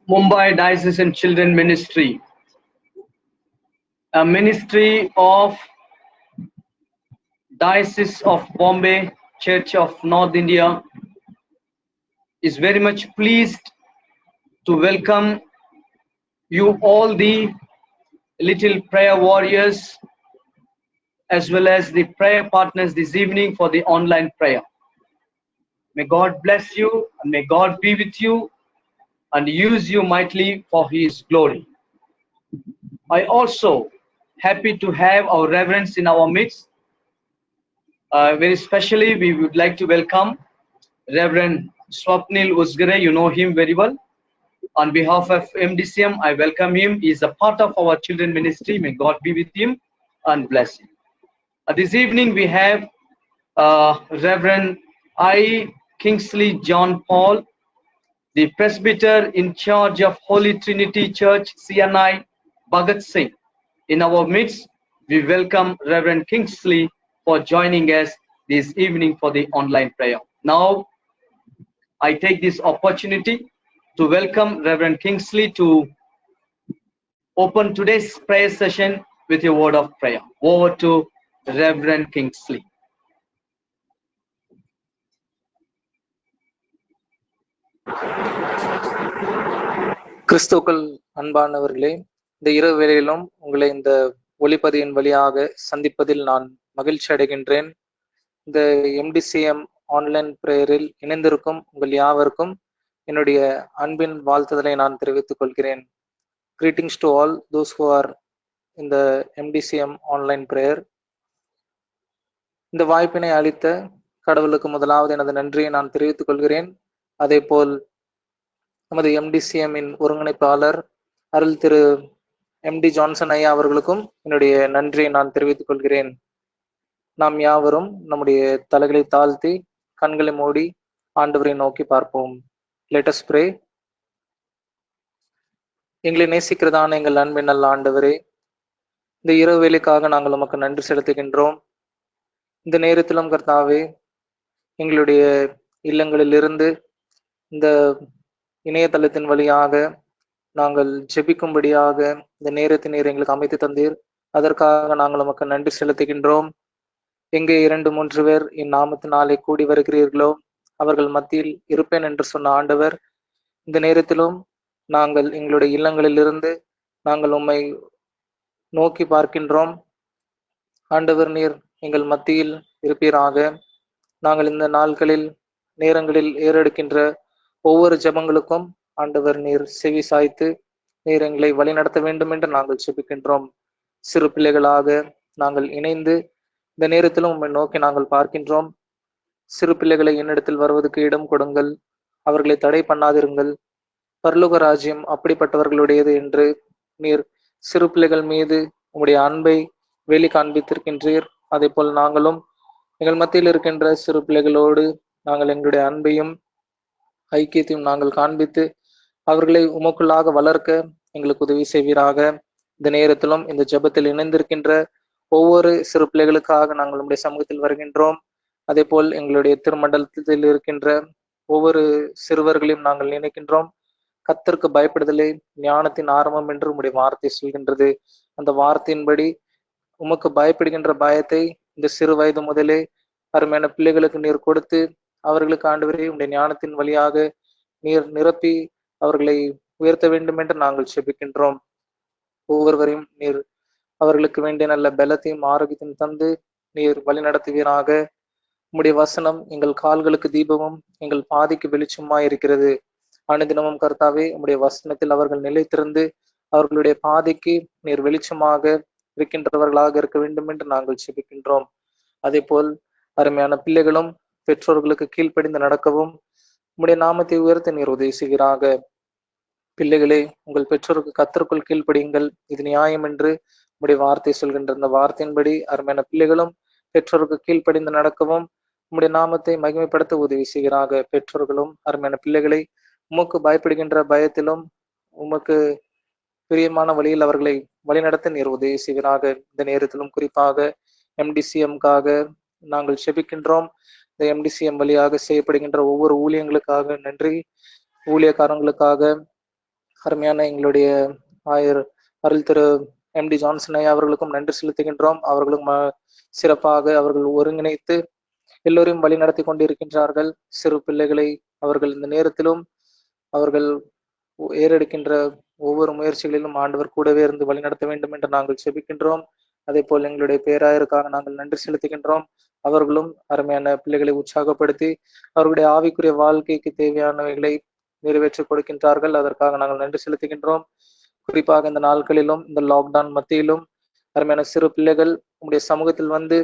Mumbai Diocesan Children Ministry, a ministry of Diocese of Bombay Church of North India, is very much pleased to welcome you all, the little prayer warriors, as well as the prayer partners this evening for the online prayer. May God bless you and may God be with you and use you mightily for His glory. I also happy to have our reverends in our midst. Very specially, we would like to welcome Reverend Swapnil Usgare. You know him very well. On behalf of MDCM, I welcome him. He is a part of our children ministry. May God be with him and bless him. This evening, we have Reverend I. Kingsley John Paul, the presbyter in charge of Holy Trinity Church, CNI, Bhagat Singh. In our midst, we welcome Reverend Kingsley for joining us this evening for the online prayer. Now, I take this opportunity to welcome Reverend Kingsley to open today's prayer session with a word of prayer. Over to Reverend Kingsley. கிறிஸ்துவுக்குள் அன்பானவர்களே, இந்த இரவு வேளையிலும் உங்களை இந்த ஒளிப்பதிவின் வழியாக சந்திப்பதில் நான் மகிழ்ச்சி அடைகின்றேன். இந்த MDCM ஆன்லைன் பிரேயரில் இணைந்திருக்கும் உங்கள் யாவருக்கும் என்னுடைய அன்பின் வாழ்த்துதலை நான் தெரிவித்துக் கொள்கிறேன். Greetings to all those who are இந்த MDCM ஆன்லைன் பிரேயர். இந்த வாய்ப்பினை அளித்த கடவுளுக்கு முதலாவது எனது நன்றியை நான் தெரிவித்துக் கொள்கிறேன். அதே போல் நமது MDCM-இன் ஒருங்கிணைப்பாளர் அருள் திரு MD ஜான்சன் ஐயா அவர்களுக்கும் என்னுடைய நன்றியை நான் தெரிவித்துக் கொள்கிறேன். நாம் யாவரும் நம்முடைய தலைகளை தாழ்த்தி கண்களை மூடி ஆண்டவரை நோக்கி பார்ப்போம். Let us pray. எங்களை நேசிக்கிறதான எங்கள் அன்பின் நல்ல ஆண்டவரே, இந்த இரவு வேளைக்காக நாங்கள் உமக்கு நன்றி செலுத்துகின்றோம். இந்த நேரத்திலும் கர்த்தாவே, எங்களுடைய இல்லங்களிலிருந்து இந்த இணையதளத்தின் வழியாக நாங்கள் ஜெபிக்கும்படியாக இந்த நேரத்தை நீர் எங்களுக்கு அமைத்து தந்தீர். அதற்காக நாங்கள் உமக்கு நன்றி செலுத்துகின்றோம். எங்கே 2-3 பேர் என் நாமத்தினாலே கூடி வருகிறீர்களோ அவர்கள் மத்தியில் இருப்பேன் என்று சொன்ன ஆண்டவர், இந்த நேரத்திலும் நாங்கள் எங்களுடைய இல்லங்களிலிருந்து நாங்கள் உம்மை நோக்கி பார்க்கின்றோம். ஆண்டவர், நீர் எங்கள் மத்தியில் இருப்பீராக. நாங்கள் இந்த நாட்களில் நேரங்களில் ஏறெடுக்கின்ற ஒவ்வொரு ஜெபங்களுக்கும் ஆண்டவர் நீர் செவி சாய்த்து நீர் எங்களை வழி நடத்த வேண்டும் என்று நாங்கள் ஜெபிக்கின்றோம். சிறு பிள்ளைகளாக நாங்கள் இணைந்து இந்த நேரத்திலும் உம்மை நோக்கி நாங்கள் பார்க்கின்றோம். சிறு பிள்ளைகளை என்னிடத்தில் வருவதற்கு இடம் கொடுங்கள், அவர்களை தடை பண்ணாதிருங்கள், பரலோக ராஜ்யம் அப்படிப்பட்டவர்களுடையது என்று நீர் சிறு பிள்ளைகள் மீது உம்முடைய அன்பை வெளி காண்பித்திருக்கின்றீர். அதே போல் நாங்களும் எங்கள் மத்தியில் இருக்கின்ற சிறு பிள்ளைகளோடு நாங்கள் எங்களுடைய அன்பையும் ஐக்கியத்தையும் நாங்கள் காண்பித்து அவர்களை உமக்குள்ளாக வளர்க்க எங்களுக்கு உதவி செய்வீராக. இந்த நேரத்திலும் இந்த ஜெபத்தில் இணைந்திருக்கின்ற ஒவ்வொரு சிறு பிள்ளைகளுக்காக நாங்கள் நம்முடைய சமூகத்தில் வருகின்றோம். அதே போல் எங்களுடைய திருமண்டலத்தில் இருக்கின்ற ஒவ்வொரு சிறுவர்களையும் நாங்கள் நினைக்கின்றோம். கர்த்தருக்கு பயப்படுதலே ஞானத்தின் ஆரம்பம் என்று உம்முடைய வார்த்தை சொல்கின்றது. அந்த வார்த்தையின்படி உமக்கு பயப்படுகின்ற பயத்தை இந்த சிறு வயது முதலே அருமையான பிள்ளைகளுக்கு நீர் கொடுத்து அவர்களுக்கு ஆண்டவரே உம்முடைய ஞானத்தின் வழியாக நீர் நிரப்பி அவர்களை உயர்த்த வேண்டும் என்று நாங்கள் செபிக்கின்றோம். ஒவ்வொருவரையும் நீர் அவர்களுக்கு வேண்டிய நல்ல பலத்தையும் ஆரோக்கியத்தையும் தந்து நீர் வழி நடத்துவீராக. உம்முடைய வசனம் எங்கள் கால்களுக்கு தீபமும் எங்கள் பாதைக்கு வெளிச்சமாய் இருக்கிறது. அனுதினமும் கர்த்தாவே, உம்முடைய வசனத்தில் அவர்கள் நிலைத்திருந்து அவர்களுடைய பாதைக்கு நீர் வெளிச்சமாக இருக்கின்றவர்களாக இருக்க வேண்டும் என்று நாங்கள் செபிக்கின்றோம். அதே போல் அருமையான பிள்ளைகளும் பெற்றோர்களுக்கு கீழ்ப்படிந்து நடக்கவும் உம்முடைய நாமத்தை உயர்த்த நீர் உதவி செய்வீராக. பிள்ளைகளே, உங்கள் பெற்றோருக்கு கர்த்தருக்குள் கீழ்ப்படியுங்கள், இது நியாயம் என்று உம்முடைய வார்த்தை சொல்கின்ற இந்த வார்த்தையின்படி அருமையான பிள்ளைகளும் பெற்றோருக்கு கீழ்ப்படிந்து நடக்கவும் உம்முடைய நாமத்தை மகிமைப்படுத்த உதவி செய்கிறாக. பெற்றோர்களும் அருமையான பிள்ளைகளை உமக்கு பயப்படுகின்ற பயத்திலும் உமக்கு பிரியமான வழியில் அவர்களை வழிநடத்த நீர் உதவி செய்வீராக. இந்த நேரத்திலும் குறிப்பாக MDCM-க்காக நாங்கள் செபிக்கின்றோம். இந்த MDCM வழியாக செய்யப்படுகின்ற ஒவ்வொரு ஊழியங்களுக்காக நன்றி. ஊழியக்காரங்களுக்காக அருமையான எங்களுடைய ஆயர் அருள் திரு எம்டி ஜான்சன் ஐயா அவர்களுக்கும் நன்றி செலுத்துகின்றோம். அவர்களும் சிறப்பாக அவர்கள் ஒருங்கிணைத்து எல்லோரையும் வழி நடத்தி கொண்டிருக்கின்றார்கள். சிறு பிள்ளைகளை அவர்கள் இந்த நேரத்திலும் அவர்கள் ஏறெடுக்கின்ற ஒவ்வொரு முயற்சிகளிலும் ஆண்டவர் கூடவே இருந்து வழிநடத்த வேண்டும் என்று நாங்கள் செபிக்கின்றோம். அதே போல் எங்களுடைய பேராயருக்காக நாங்கள் நன்றி செலுத்துகின்றோம். அவர்களும் அருமையான பிள்ளைகளை உற்சாகப்படுத்தி அவர்களுடைய ஆவிக்குரிய வாழ்க்கைக்கு தேவையானவைகளை நிறைவேற்றிக் கொடுக்கின்றார்கள். அதற்காக நாங்கள் நன்றி செலுத்துகின்றோம். குறிப்பாக இந்த நாட்களிலும் இந்த லாக்டவுன் மத்தியிலும் அருமையான சிறு பிள்ளைகள் உங்களுடைய சமூகத்தில் வந்து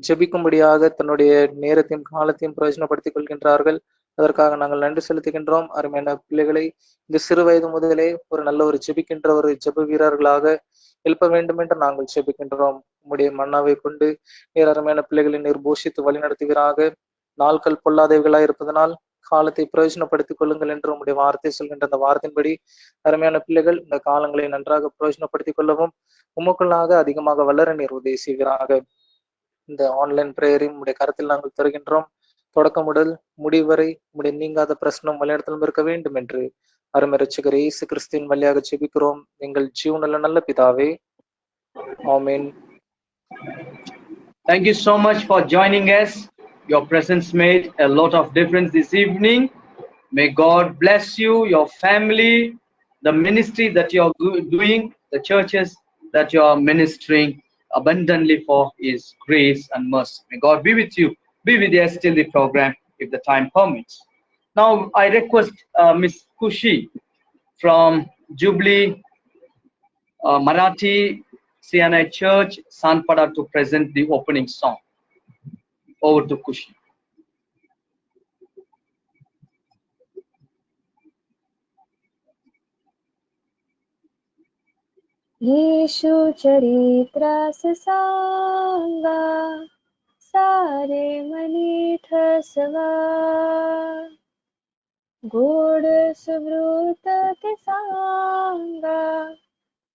ஜெபிக்கும்படியாக தன்னுடைய நேரத்தையும் காலத்தையும் பிரயோஜனப்படுத்திக் கொள்கின்றார்கள். அதற்காக நாங்கள் நன்றி செலுத்துகின்றோம். அருமையான பிள்ளைகளை இந்த சிறு வயது முதலே ஒரு நல்ல ஒரு ஜெபிக்கின்ற ஒரு ஜெப வீரர்களாக எழுப்ப வேண்டும் என்று நாங்கள் ஜெபிக்கின்றோம். உம்முடைய மன்னாவை கொண்டு நீர் அருமையான பிள்ளைகளை நீர் போஷித்து வழிநடத்துவீராக. நாட்கள் பொல்லாதவைகளாய் இருப்பதனால் காலத்தை பிரயோஜனப்படுத்திக் கொள்ளுங்கள் என்று உம்முடைய வார்த்தை சொல்கின்ற அந்த வார்த்தையின்படி அருமையான பிள்ளைகள் இந்த காலங்களை நன்றாக பிரயோஜனப்படுத்திக் கொள்ளவும் உமக்குள்ளாக அதிகமாக வளர நீர் உதவி செய்வீராக. இந்த ஆன்லைன் பிரேயரையும் உடைய கருத்தில் நாங்கள் தருகின்றோம். தொடக்கம் முதல் முடிவரை உடைய நீங்காத பிரசனம் வழிநடத்தலும் இருக்க வேண்டும் என்று அருமை ரட்சகர் இயேசு கிறிஸ்துவின் வழியாக ஜெபிக்கிறோம் எங்கள் ஜீவனுள்ள நல்ல பிதாவே, ஆமென். Thank you so much for joining us. Your presence made a lot of difference this evening. May God bless you, your family, the ministry that you are doing, the churches that you are ministering abundantly for His grace and mercy. May God be with you, be with us till the program, if the time permits. Now, I request Miss Kushi from Jubilee Marathi CNI Church, Sanpada, to present the opening song. Over to Kushi. येषु चरित्रास सांगा सारे money ठसवा गोड सुवृत ते सांगा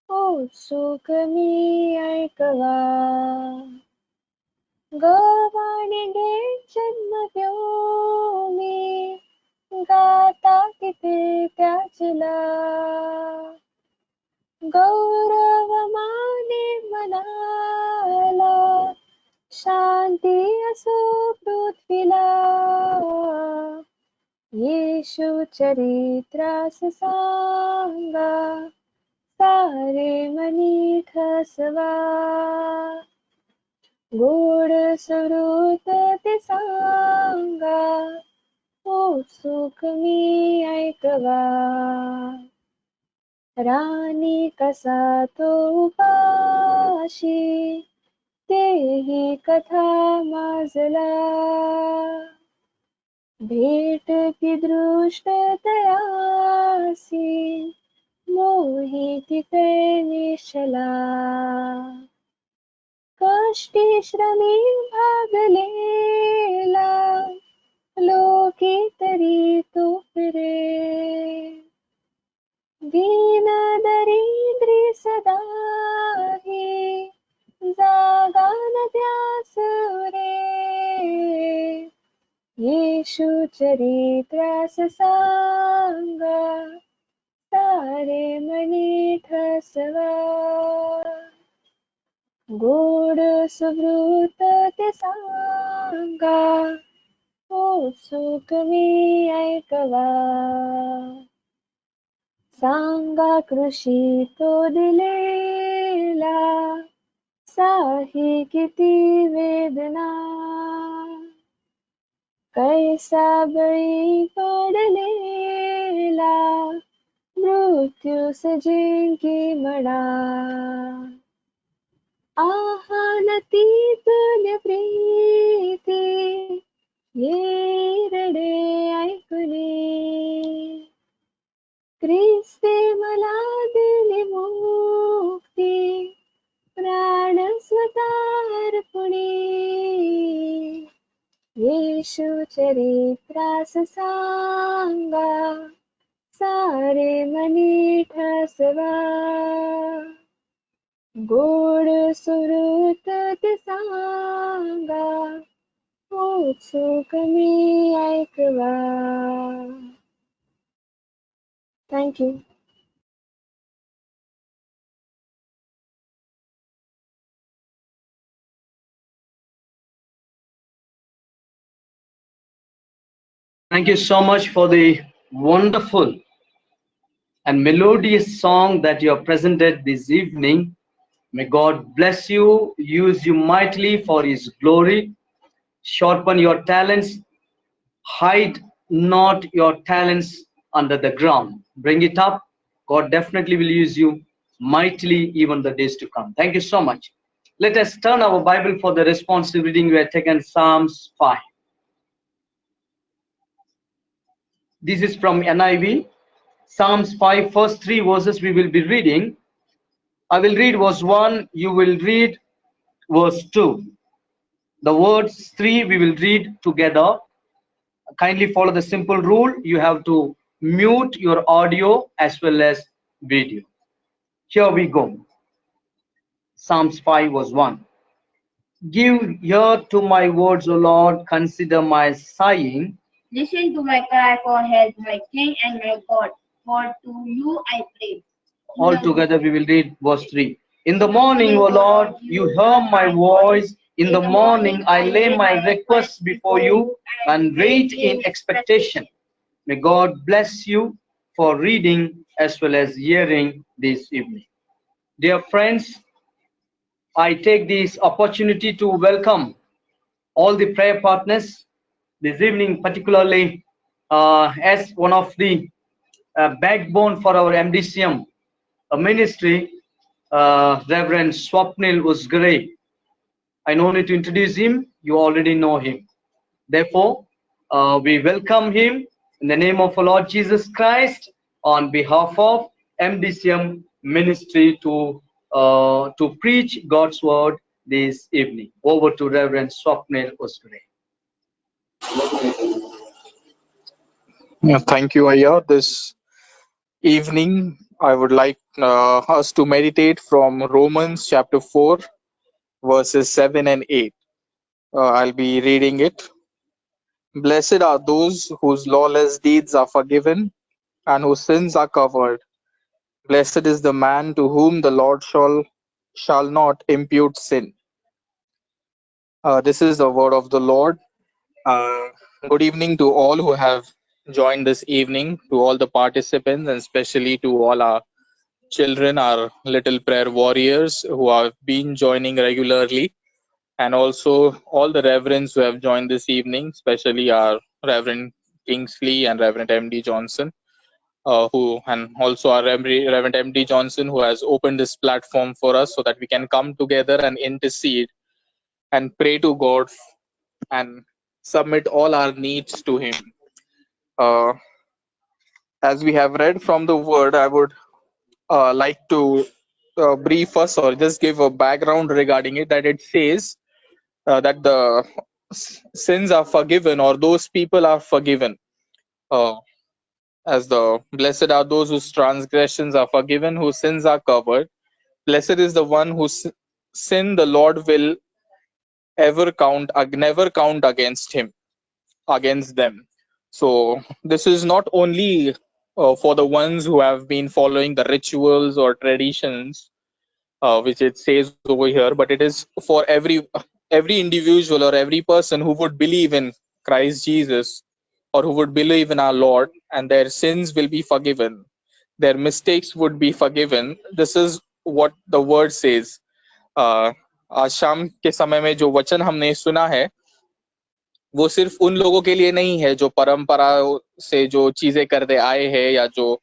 उत्सुक मी ऐकवा गवाणी घे जन्म देऊ मी गाता किती त्याचला गौरव माने मनाला शांती असो पृथ्वीला येशू चरित्रास सांगा सारे मनी ठसवा गोड सुहृत ते सांगा उत्सुक मी ऐकवा राणी कसा तो उपाशी तेही कथा माजला भेट की दृष्ट तयासी मोहिती ते निशला कष्टी श्रमी भागलेला लोकी तरी तो फिरे दीन दरिद्री सदाही जागा न त्यास रे येशू चरित्रास सांगा सारे मनी ठसवा गोड सुहृत ते सांगा उत्सुक मी ऐकवा सांगा कृषी तो दिलेला साही किती वेदना कैसा बळी पडलेला मृत्यूस जिंकी म्हणा आहानती तुल्य प्रीती ये रडे ऐकली ख्रिस्ते मला दिली मुक्ती प्राण स्वतार्पणी येशू चरित्रास सांगा सारे मनी ठसवा गोड सुहृत ते सांगा उत्सुक मी ऐकवा. Thank you. Thank you so much for the wonderful and melodious song that you have presented this evening. May God bless you, use you mightily for His glory, sharpen your talents, hide not your talents under the ground. Bring it up. God definitely will use you mightily even the days to come. Thank you so much. Let us turn our Bible for the responsive reading. We are taken Psalms 5. This is from NIV. Psalms 5, first 3 verses we will be reading. I will read verse 1, you will read verse 2. The words 3 we will read together. Kindly follow the simple rule. You have to mute your audio as well as video. Here we go. Psalms 5 verse 1. Give ear to my words, O Lord. Consider my sighing. Listen to my cry for help, my King and my God, for to you I pray. All together we will read verse 3. In the morning, O Lord, you hear my voice. In the morning I lay my requests before you and wait in expectation. May God bless you for reading as well as hearing this evening. Dear friends, I take this opportunity to welcome all the prayer partners this evening, particularly as one of the backbone for our MDCM ministry, Reverend Swapnil Usgare. I no need to introduce him, you already know him. Therefore, we welcome him in the name of our Lord Jesus Christ on behalf of MDCM ministry to preach God's word this evening. Over to Reverend Swapnil Usgare. Yeah, thank you, Aya. This evening, I would like us to meditate from Romans chapter 4, verses 7 and 8. I'll be reading it. Blessed are those whose lawless deeds are forgiven and whose sins are covered. Blessed is the man to whom the Lord shall not impute sin. This is the word of the Lord. Good evening to all who have joined this evening, to all the participants, and especially to all our children, our little prayer warriors who have been joining regularly, and also all the reverends who have joined this evening, especially our Reverend Kingsley and Reverend MD Johnson, and also our Reverend MD Johnson, who has opened this platform for us so that we can come together and intercede and pray to God and submit all our needs to Him. As we have read from the word, I would like to brief us or just give a background regarding it, that it says that the sins are forgiven, or those people are forgiven, as the blessed are those whose transgressions are forgiven, whose sins are covered. Blessed is the one whose sin the Lord will never count against them. So this is not only for the ones who have been following the rituals or traditions, which it says over here, but it is for every individual or every person who would believe in Christ Jesus, or who would believe in our Lord, and their sins will be forgiven, their mistakes would be forgiven. This is what the word says. आज शाम के समय में जो वचन हमने सुना है, वो सिर्फ उन लोगों के लिए नहीं है जो परंपरा से जो चीजें करते आए हैं या जो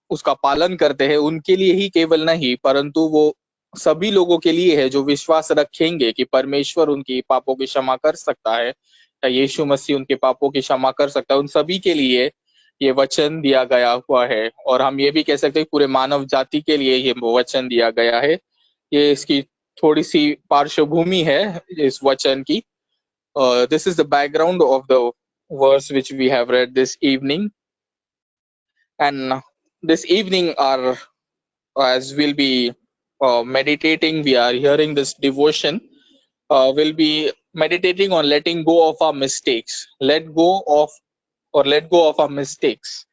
उसका पालन करते हैं, उनके लिए ही केवल नहीं, परंतु वो सभी लोगों के लिए है जो विश्वास रखेंगे कि परमेश्वर उनकी पापों की क्षमा कर सकता है, या यीशु मसीह उनके पापों की क्षमा कर सकता है। उन सभी के लिए ये वचन दिया गया हुआ है, और हम ये भी कह सकते हैं पूरे मानव जाति के लिए ये वचन दिया गया है। ये इसकी थोड़ी सी पार्श्वभूमि है इस वचन की। This is the background of the verse which we have read this evening. And this evening, as we'll be meditating, we are hearing this devotion. We'll be meditating on letting go of our mistakes. Let go of our mistakes.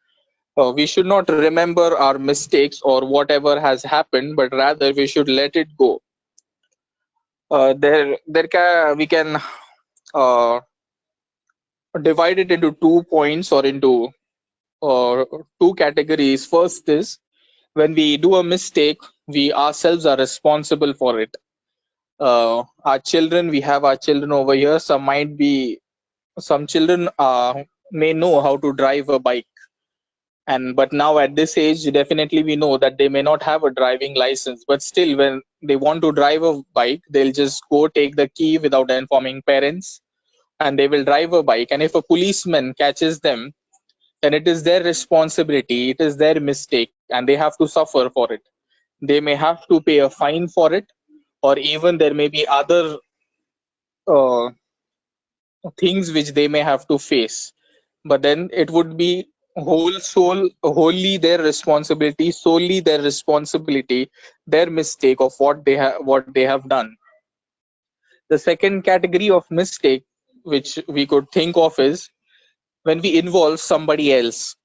We should not remember our mistakes or whatever has happened, but rather we should let it go. We can divide it into 2 points or into 2 categories. First is when we do a mistake, we ourselves are responsible for it. Our children, we have our children over here. Some children may know how to drive a bike, but now at this age, definitely we know that they may not have a driving license. But still, when they want to drive a bike, they'll just go take the key without informing parents, and they will drive a bike. And if a policeman catches them, then it is their responsibility, it is their mistake, and they have to suffer for it. They may have to pay a fine for it, or even there may be other uh, things which they may have to face. But then it would be wholly their responsibility, solely their responsibility, their mistake of what they have done. The second category of mistake which we could think of is when we involve somebody else,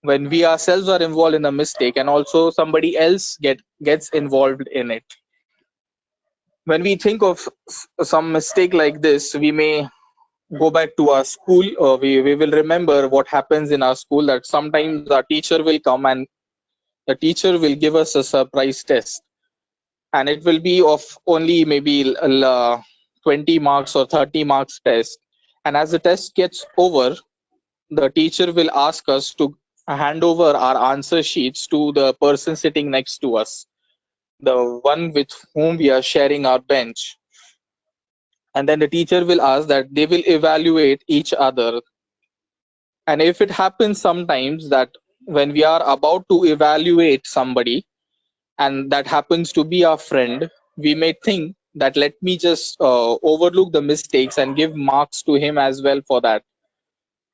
when we ourselves are involved in a mistake and also somebody else gets involved in it. When we think of some mistake like this, we may go back to our school, or we will remember what happens in our school, that sometimes our teacher will come and the teacher will give us a surprise test, and it will be of only maybe 20 marks or 30 marks test. And as the test gets over, the teacher will ask us to hand over our answer sheets to the person sitting next to us, the one with whom we are sharing our bench. And then the teacher will ask that they will evaluate each other. And if it happens sometimes that when we are about to evaluate somebody, and that happens to be our friend, we may think that let me just overlook the mistakes and give marks to him as well for that.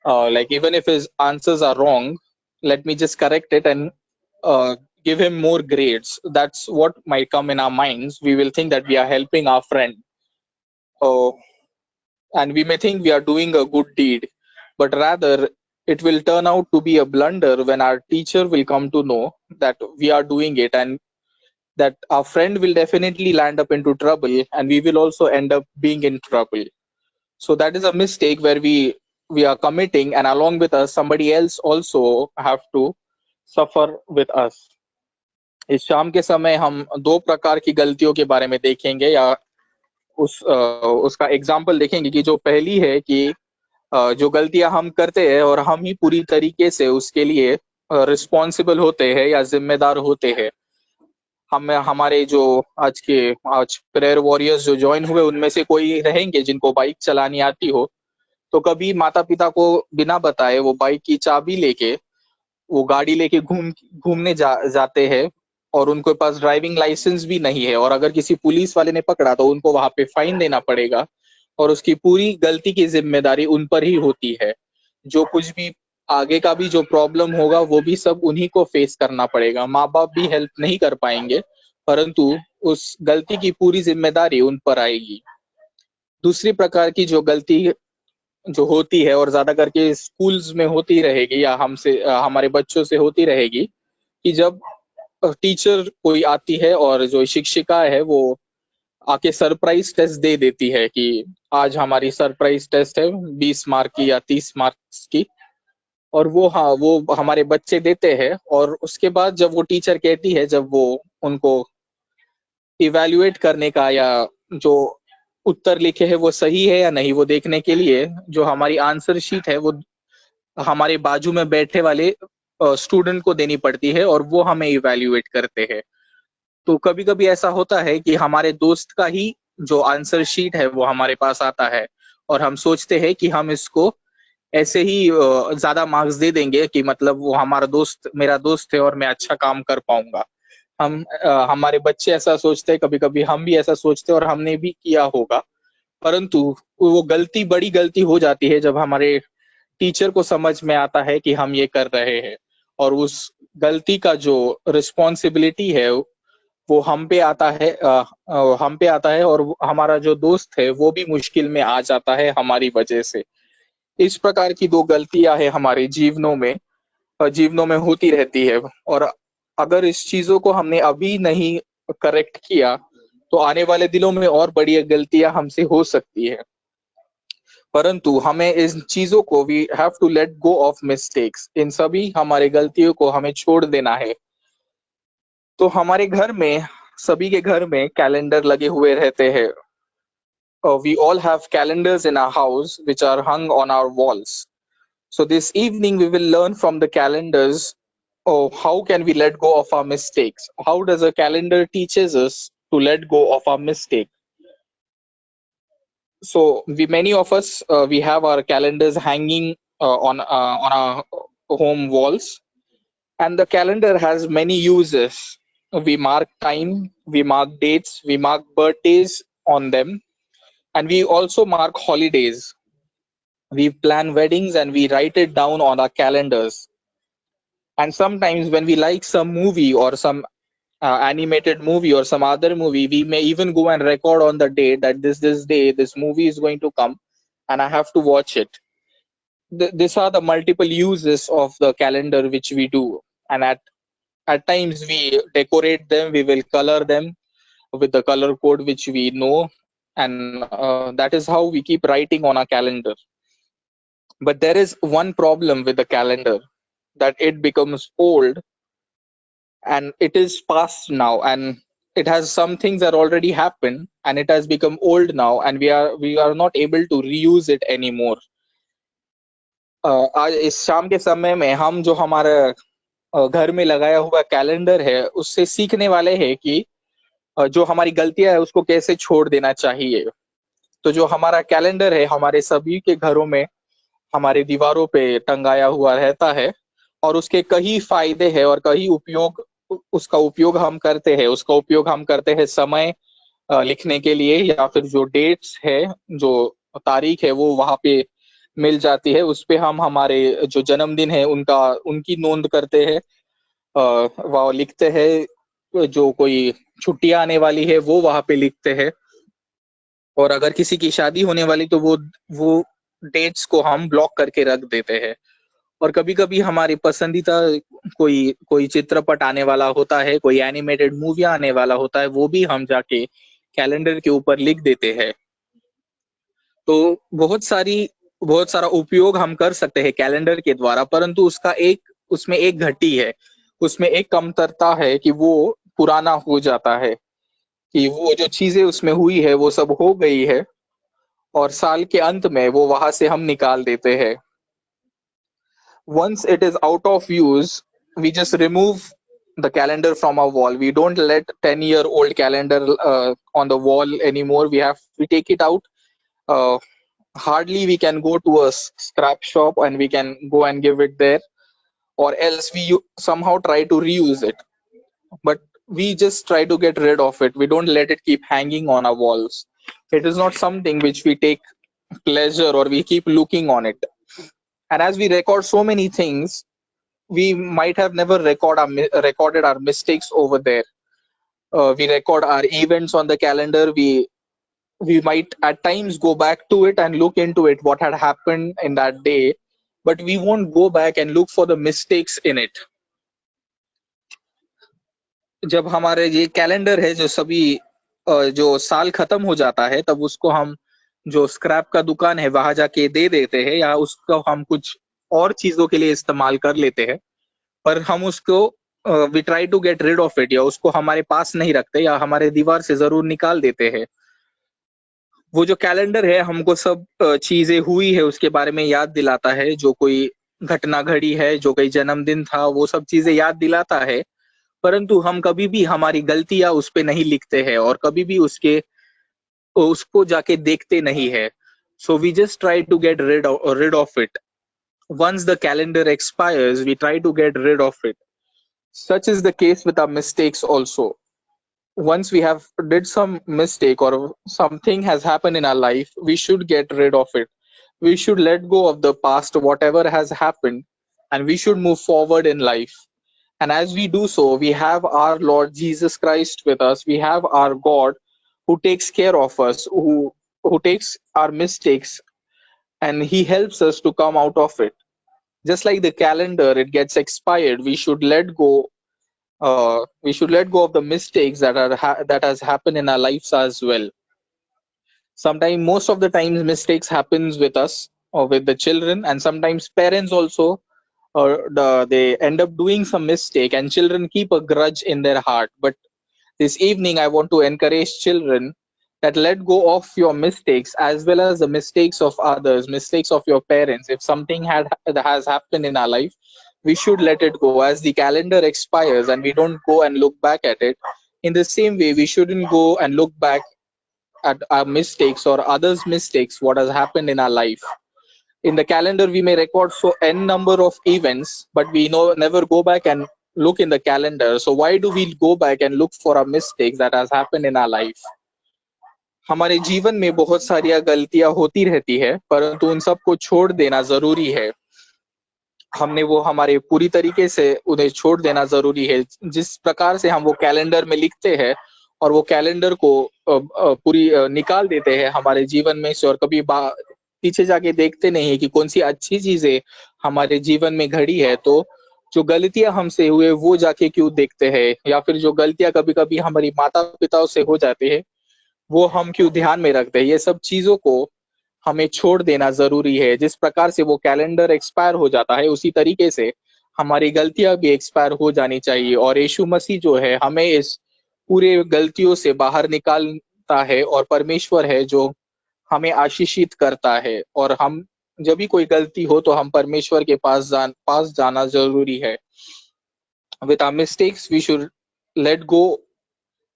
Like even if his answers are wrong, let me just correct it and give him more grades. That's what might come in our minds. We will think that we are helping our friend, and we may think we are doing a good deed, but rather it will turn out to be a blunder when our teacher will come to know that we are doing it, and that our friend will definitely land up into trouble, and we will also end up being in trouble. So that is a mistake where we are committing, and along with us somebody else also have to suffer with us. इस शाम के समय हम दो प्रकार की गलतियों के बारे में देखेंगे, या उसका एग्जाम्पल देखेंगे कि जो पहली है कि जो गलतियां हम करते हैं और हम ही पूरी तरीके से उसके लिए रिस्पॉन्सिबल होते हैं या जिम्मेदार होते हैं। हम हमारे जो आज प्रेयर वॉरियर्स जो ज्वाइन हुए, उनमें से कोई रहेंगे जिनको बाइक चलानी आती हो, तो कभी माता पिता को बिना बताए वो बाइक की चाबी लेके वो गाड़ी लेके घूमने जाते हैं, और उनके पास ड्राइविंग लाइसेंस भी नहीं है, और अगर किसी पुलिस वाले ने पकड़ा तो उनको वहां पे फाइन देना पड़ेगा, और उसकी पूरी गलती की जिम्मेदारी उन पर ही होती है। जो कुछ भी आगे का भी जो प्रॉब्लम होगा वो भी सब उन्हीं को फेस करना पड़ेगा। माँ बाप भी हेल्प नहीं कर पाएंगे, परंतु उस गलती की पूरी जिम्मेदारी उन पर आएगी। दूसरी प्रकार की जो गलती जो होती है और ज्यादा करके स्कूल्स में होती रहेगी या हमारे बच्चों से होती रहेगी, कि जब टीचर कोई आती है और जो शिक्षिका है वो आके सरप्राइज टेस्ट दे देती है कि आज हमारी सरप्राइज टेस्ट है 20 मार्क की या 30 मार्क्स की, और वो हमारे बच्चे देते हैं, और उसके बाद जब वो टीचर कहती है, जब वो उनको इवैल्यूएट करने का या जो उत्तर लिखे है वो सही है या नहीं वो देखने के लिए, जो हमारी आंसर शीट है वो हमारे बाजू में बैठे वाले स्टूडेंट को देनी पड़ती है, और वो हमें इवैल्यूएट करते हैं। तो कभी कभी ऐसा होता है कि हमारे दोस्त का ही जो आंसर शीट है वो हमारे पास आता है, और हम सोचते हैं कि हम इसको ऐसे ही ज्यादा मार्क्स दे देंगे कि मतलब वो मेरा दोस्त है और मैं अच्छा काम कर पाऊंगा। हमारे बच्चे ऐसा सोचते हैं, कभी कभी हम भी ऐसा सोचते हैं और हमने भी किया होगा, परंतु वो बड़ी गलती हो जाती है जब हमारे टीचर को समझ में आता है कि हम ये कर रहे हैं, और उस गलती का जो रिस्पॉन्सिबिलिटी है वो हम पे आता है, और हमारा जो दोस्त है वो भी मुश्किल में आ जाता है हमारी वजह से। इस प्रकार की दो गलतियां है हमारे जीवनों में होती रहती है, और अगर इस चीजों को हमने अभी नहीं करेक्ट किया तो आने वाले दिनों में और बड़ी गलतियां हमसे हो सकती है। परंतु हमें इन चीजों को we have to let go of mistakes, इन सभी हमारे गलतियों को हमें छोड़ देना है। तो हमारे घर में, सभी के घर में कैलेंडर लगे हुए रहते हैं। We all have calendars in our house which are hung on our walls. So this evening we will learn from the calendars, oh, how can we let go of our mistakes? How does a calendar teaches us to let go of our mistake? So many of us, we have our calendars hanging on our home walls, and the calendar has many uses. We mark time, we mark dates, we mark birthdays on them, and we also mark holidays. We plan weddings and we write it down on our calendars. And sometimes when we like some movie or some animated movie or some other movie, we may even go and record on the day that this day this movie is going to come and I have to watch it. These are the multiple uses of the calendar which we do. And at times we decorate them, we will color them with the color code which we know, and that is how we keep writing on our calendar. But there is one problem with the calendar, that it becomes old and it is past now, and it has some things that already happened and it has become old now, and we are not able to reuse it anymore. आज इस शाम के समय में हम जो हमारे घर में लगाया हुआ कैलेंडर है उससे सीखने वाले हैं कि जो हमारी गलतियां है उसको कैसे छोड़ देना चाहिए। तो जो हमारा कैलेंडर है हमारे सभी के घरों में हमारे दीवारों पे टंगाया हुआ रहता है, और उसके कई फायदे हैं और कई उपयोग, उसका उपयोग हम करते हैं। उसका उपयोग हम करते हैं समय लिखने के लिए, या फिर जो डेट्स है, जो तारीख है वो वहां पे मिल जाती है, उस पे हम हमारे जो जन्मदिन है उनकी नोंद करते हैं, वह लिखते हैं। जो कोई छुट्टियां आने वाली है वो वहां पे लिखते हैं, और अगर किसी की शादी होने वाली तो वो डेट्स को हम ब्लॉक करके रख देते हैं। और कभी कभी हमारी पसंदीदा कोई कोई चित्रपट आने वाला होता है, कोई एनिमेटेड मूवी आने वाला होता है, वो भी हम जाके कैलेंडर के ऊपर लिख देते हैं। तो बहुत सारा उपयोग हम कर सकते हैं कैलेंडर के द्वारा, परंतु उसमें एक घटी है, उसमें एक कमतरता है कि वो पुराना हो जाता है, कि वो जो चीजें उसमें हुई है वो सब हो गई है, और साल के अंत में वो वहां से हम निकाल देते हैं। Once it is out of use, we just remove the calendar from our wall. We don't let 10-year-old calendar on the wall anymore. We take it out. Uh, Hardly we can go to a scrap shop and we can go and give it there, or else somehow try to reuse it. But we just try to get rid of it. We don't let it keep hanging on our walls. It is not something which we take pleasure or we keep looking on it. And as we record so many things, we might have never recorded our mistakes over there. We record our events on the calendar. We might at times go back to it and look into it, what had happened in that day, but we won't go back and look for the mistakes in it. जब हमारे ये calendar है जो सभी जो साल खत्म हो जाता है, तब उसको हम जो स्क्रैप का दुकान है वहां जाके दे देते हैं, या उसको हम कुछ और चीजों के लिए इस्तेमाल कर लेते हैं, पर हम उसको we try to get rid of it, या उसको हमारे पास नहीं रखते, या हमारे दीवार से जरूर निकाल देते हैं। वो जो कैलेंडर है हमको सब चीजें हुई है उसके बारे में याद दिलाता है, जो कोई घटना घड़ी है, जो कोई जन्मदिन था, वो सब चीजें याद दिलाता है, परंतु हम कभी भी हमारी गलतियां उस पे नहीं लिखते हैं और कभी भी उसको जाके देखते नहीं है। So we just try to get rid of it. Once the calendar expires, we try to get rid of it. Such is the case with our mistakes also. Once we have did some mistake or something has happened in our life, we should get rid of it. We should let go of the past, whatever has happened, and we should move forward in life. And as we do so, we have our Lord Jesus Christ with us. We have our God who takes care of us, who takes our mistakes, and he helps us to come out of it. Just like the calendar, it gets expired, we should let go. We should let go of the mistakes that has happened in our lives as well. Sometimes, most of the times, mistakes happens with us or with the children, and sometimes parents also, or they end up doing some mistake, and children keep a grudge in their heart. But this evening, I want to encourage children that let go of your mistakes as well as the mistakes of others, mistakes of your parents. If something has happened in our life, we should let it go. As the calendar expires and we don't go and look back at it, in the same way, we shouldn't go and look back at our mistakes or others' mistakes, what has happened in our life. In the calendar, we may record so n number of events, but we never go back and look in the calendar. So why do we go back and look for a mistake that has happened in our life? हमारे जीवन में बहुत सारी गलतियां होती रहती है, परंतु उन सबको छोड़ देना जरूरी है. हमने वो हमारे पूरी तरीके से उन्हें छोड़ देना जरूरी है. जिस प्रकार से हम वो कैलेंडर में लिखते हैं और वो कैलेंडर को पूरी निकाल देते हैं हमारे जीवन में से, और कभी पीछे जाके देखते नहीं है कि कौन सी अच्छी चीजें हमारे जीवन में घड़ी है, तो जो गलतियां हमसे हुए वो जाके क्यों देखते हैं, या फिर जो गलतियां कभी कभी हमारी माता पिताओं से हो जाती है वो हम क्यों ध्यान में रखते हैं. ये सब चीजों को हमें छोड़ देना जरूरी है. जिस प्रकार से वो कैलेंडर एक्सपायर हो जाता है, उसी तरीके से हमारी गलतियां भी एक्सपायर हो जानी चाहिए. और यीशु मसीह जो है हमें इस पूरे गलतियों से बाहर निकालता है, और परमेश्वर है जो हमें आशीषित करता है. और हम जब भी कोई गलती हो तो हम परमेश्वर के पास जाना जरूरी है. With our mistakes we should let go,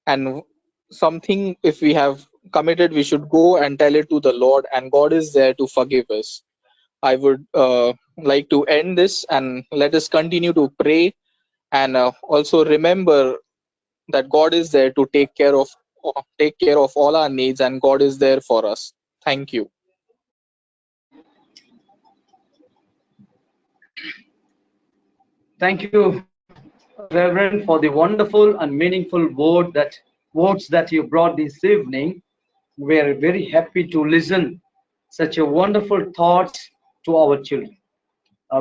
and something if we have committed we should go and tell it to the Lord, and God is there to forgive us. I would like to end this, and let us continue to pray, and also remember that God is there to take care of all our needs, and God is there for us. Thank you. Thank you, Reverend, for the wonderful and meaningful words that you brought this evening. We are very happy to listen such a wonderful thoughts to our children.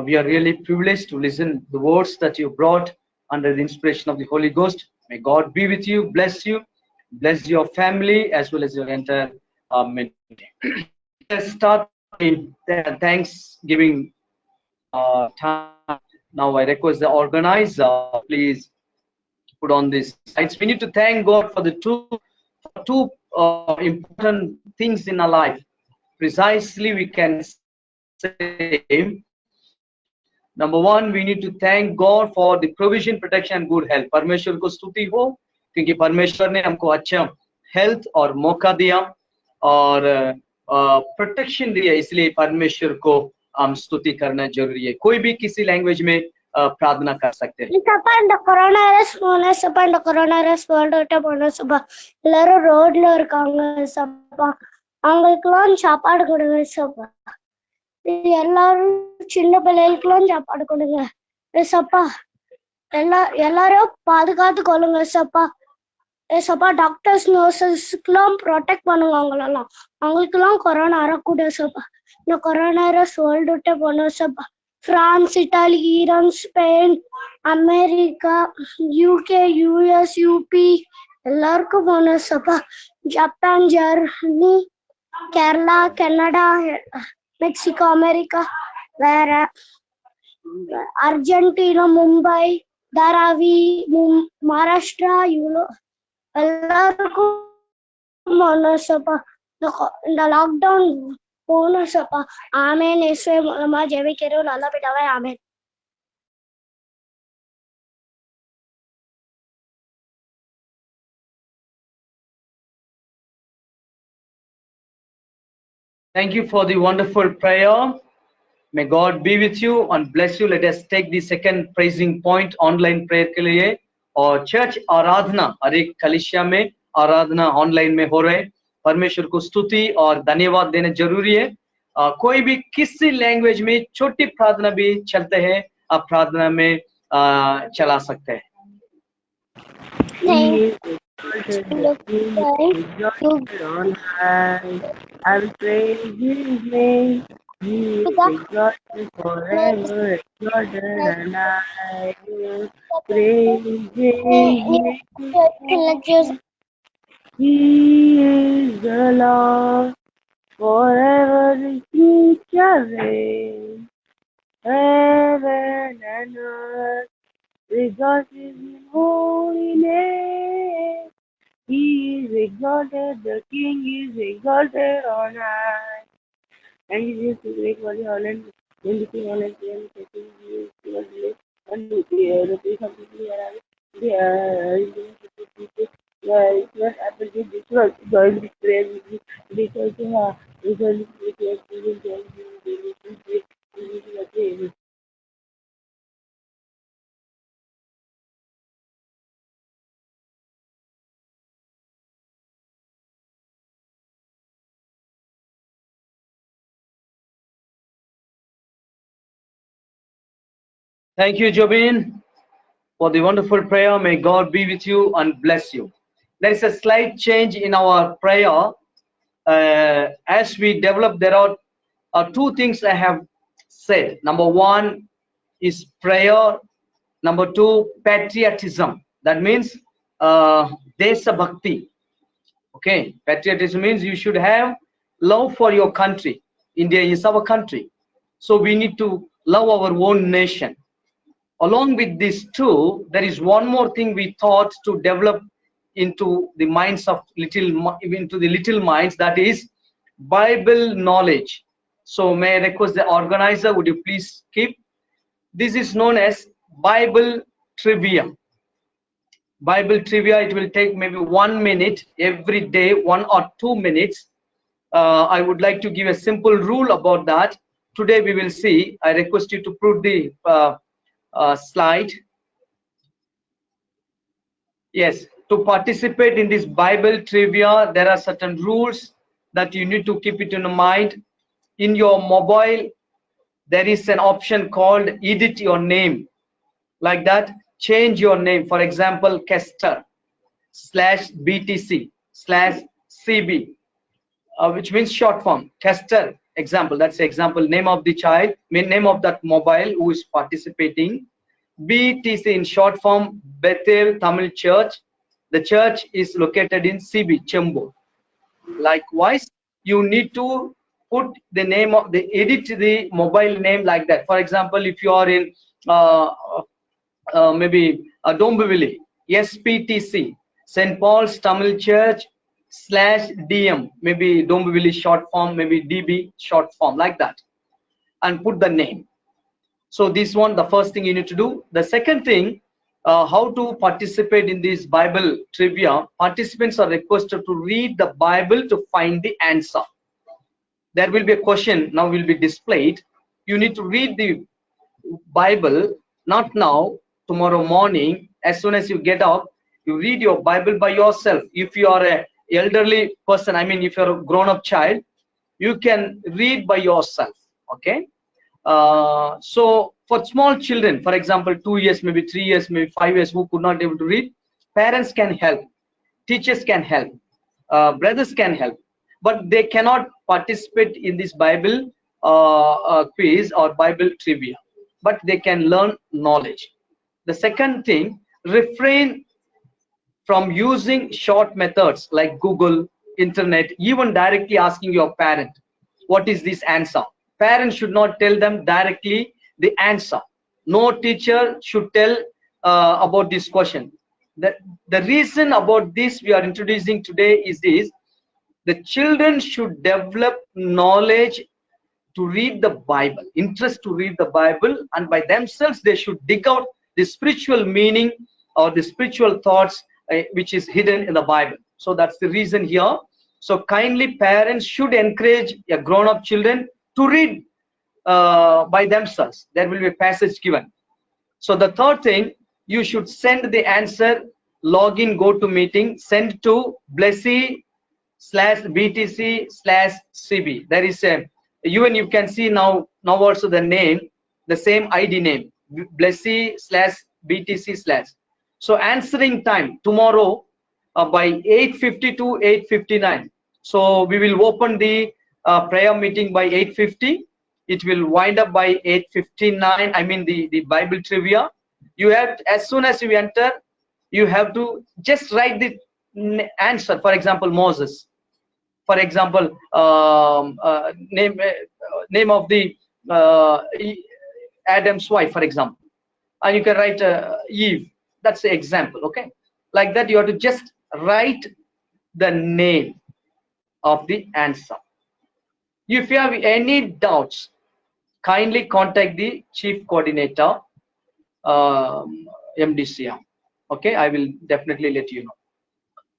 We are really privileged to listen the words that you brought under the inspiration of the Holy Ghost. May God be with you, bless your family as well as your entire ministry. Let's start the Thanksgiving time. Now I request the organizer, please put on these slides. We need to thank God for the two important things in our life. Precisely, we can say, number one, we need to thank God for the provision, protection and good health. परमेश्वर को स्तुति हो क्योंकि परमेश्वर ने हमको अच्छा health और मौका दिया और प्रोटेक्शन दिया, इसलिए परमेश्वर को हम स्तुति करना जरूरी है. कोई भी किसी लैंग्वेज में प्रार्थना कर सकते हैं. இந்த கொரோனா வைரஸ் போன சப்பா இந்த கொரோனா வைரஸ் வேர்ல்டு விட்ட போன சப்பா எல்லாரும் ரோட்ல இருக்காங்க சப்பா, அவங்களுக்குலாம் சாப்பாடு கொடுங்க சப்பா. எல்லாரும் சின்ன பிள்ளைகளுக்குலாம் சாப்பாடு கொடுங்க சப்பா. எல்லாரும் பாதுகாத்து கொள்ளுங்க சப்பா. சப்பா டாக்டர்ஸ் நர்சஸ்க்குலாம் ப்ரொடெக்ட் பண்ணுங்க, அவங்களுக்குலாம் கொரோனா வரக்கூடாது சப்பா. இந்த கொரோனா வைரஸ் வேர்ல்டு விட்ட போன சப்பா. France, Italy, Iran, Spain, America, UK, US, UP எல்லாருக்கும் போன சப்பா. Japan, Germany, Kerala, Canada, Mexico, America, வேற அர்ஜென்டினா, மும்பை, தாராவி, மகாராஷ்டிரா, இவ்வளோ எல்லாருக்கும் போன சப்பா. இந்த லாக்டவுன் போன சப்பா. ஆமென். இயேசுவே மூலமா ஜெபிக்கிறோம் நல்ல பிதாவே, ஆமென். Thank you for the wonderful prayer. May God be with you and bless you. Let us take the second praising point online prayer के लिए. और चर्च आराधना हर एक कलीसिया में आराधना ऑनलाइन में हो रहे. परमेश्वर को स्तुति और धन्यवाद देना जरूरी है. कोई भी किसी लैंग्वेज में छोटी प्रार्थना भी चलते हैं, आप प्रार्थना में चला सकते हैं. On high, and praise His name. He is God forever, Jordan, and I will praise His name. He is the Lord, forever His future reigns. Heaven and earth rejoices in holy name. He is exalted, the King is exalted on high. And he is to great body Holland, when the King Holland came, taking you to the village, and the place of people around. They are people where it was apple to this was joined with prayer with you. They told him, we told him, we told him, we told him, we told him, Thank you, Jobin, for the wonderful prayer. May God be with you and bless you. There is a slight change in our prayer. As we develop, there are two things I have said. Number one is prayer. Number two, patriotism. That means Desa Bhakti. Okay, patriotism means you should have love for your country. India is our country. So we need to love our own nation. Along with these two, there is one more thing we thought to develop into the minds of little minds, that is Bible knowledge. So may I request the organizer, would you please keep this is known as Bible trivia. Bible trivia, it will take maybe 1 minute every day, 1 or 2 minutes. I would like to give a simple rule about that. Today we will see. I request you to put the slide. Yes, to participate in this Bible trivia, there are certain rules that you need to keep it in mind. In your mobile, there is an option called edit your name. Like that, change your name. For example, Kester/BTC/CB, which means short form. Kester, example, that's the example name of the child, name of that mobile who is participating. BTC in short form, Bethel Tamil Church. The church is located in CB, Chembur. Likewise, you need to put the name of edit the mobile name like that. For example, if you are in maybe Dombivli, SPTC, St. Paul's Tamil Church /DM, maybe Dombivli short form, maybe DB short form, like that, and put the name. So this one, the first thing you need to do. The second thing, how to participate in this Bible trivia. Participants are requested to read the Bible to find the answer. There will be a question now will be displayed. You need to read the Bible, not now, tomorrow morning. As soon as you get up, you read your Bible by yourself. If you are an elderly person, I mean if you're a grown-up child, you can read by yourself. Okay. So for small children, for example, 2 years, maybe 3 years, maybe 5 years, who could not able to read, parents can help, teachers can help, brothers can help, but they cannot participate in this Bible quiz or Bible trivia, but they can learn knowledge. The second thing, refrain from using short methods like Google, internet, even directly asking your parent, what is this answer? Parents should not tell them directly the answer. No teacher should tell about this question. The reason about this we are introducing today is this: the children should develop knowledge to read the Bible, interest to read the Bible, and by themselves they should dig out the spiritual meaning or the spiritual thoughts which is hidden in the Bible. So that's the reason here. So kindly, parents should encourage a grown-up children to read by themselves. There will be a passage given. So the third thing, you should send the answer, login, go to meeting, send to Blessy/BTC/CB. There is a, even you can see now also the name, the same ID name, Blessy/BTC/. So answering time tomorrow by 8:50 to 8:59. So we will open the prayer meeting by 8:50. It will wind up by 8:59. I mean the Bible trivia. You have, as soon as you enter, you have to just write the answer. For example, Moses. For example, name of the Adam's wife, for example, and you can write Eve. That's the example. Okay, like that you have to just write the name of the answer. If you have any doubts, kindly contact the chief coordinator, MDCM. Okay, I will definitely let you know.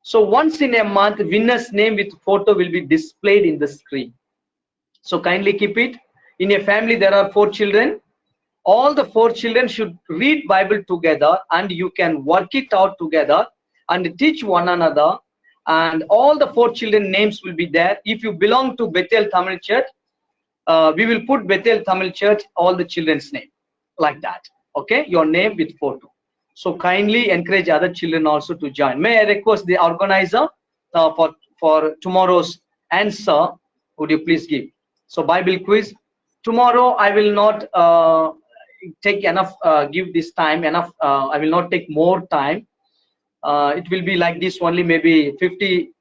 So once in a month, winner's name with photo will be displayed in the screen. So kindly keep it. In a family, there are 4 children. All the 4 children should read Bible together, and you can work it out together and teach one another. And all the 4 children names will be there. If you belong to Bethel Tamil Church, we will put Bethel Tamil Church, all the children's name, like that. Okay, your name with photo. So kindly encourage other children also to join. May I request the organizer for tomorrow's answer? Would you please give? So Bible quiz tomorrow. I will not take enough. Give this time enough. I will not take more time. It will be like this only, maybe 50,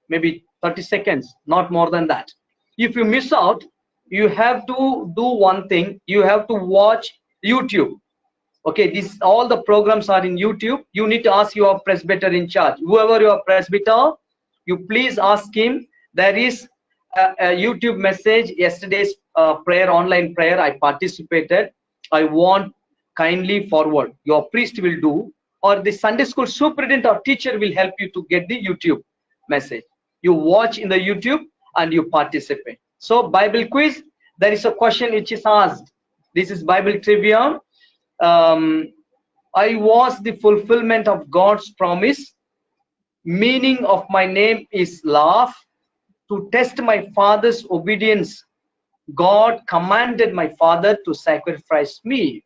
maybe 30 seconds, not more than that. If you miss out, you have to do one thing. You have to watch YouTube. Okay, this all the programs are in YouTube. You need to ask your presbyter in charge. Whoever your presbyter, you please ask him. There is a YouTube message. Yesterday's prayer, online prayer, I participated. I want kindly forward. Your priest will do, or the Sunday school superintendent or teacher will help you to get the YouTube message. You watch in the YouTube and you participate. So Bible quiz, there is a question which is asked. This is Bible trivia. I was the fulfillment of God's promise. Meaning of my name is love. To test my father's obedience, God commanded my father to sacrifice me.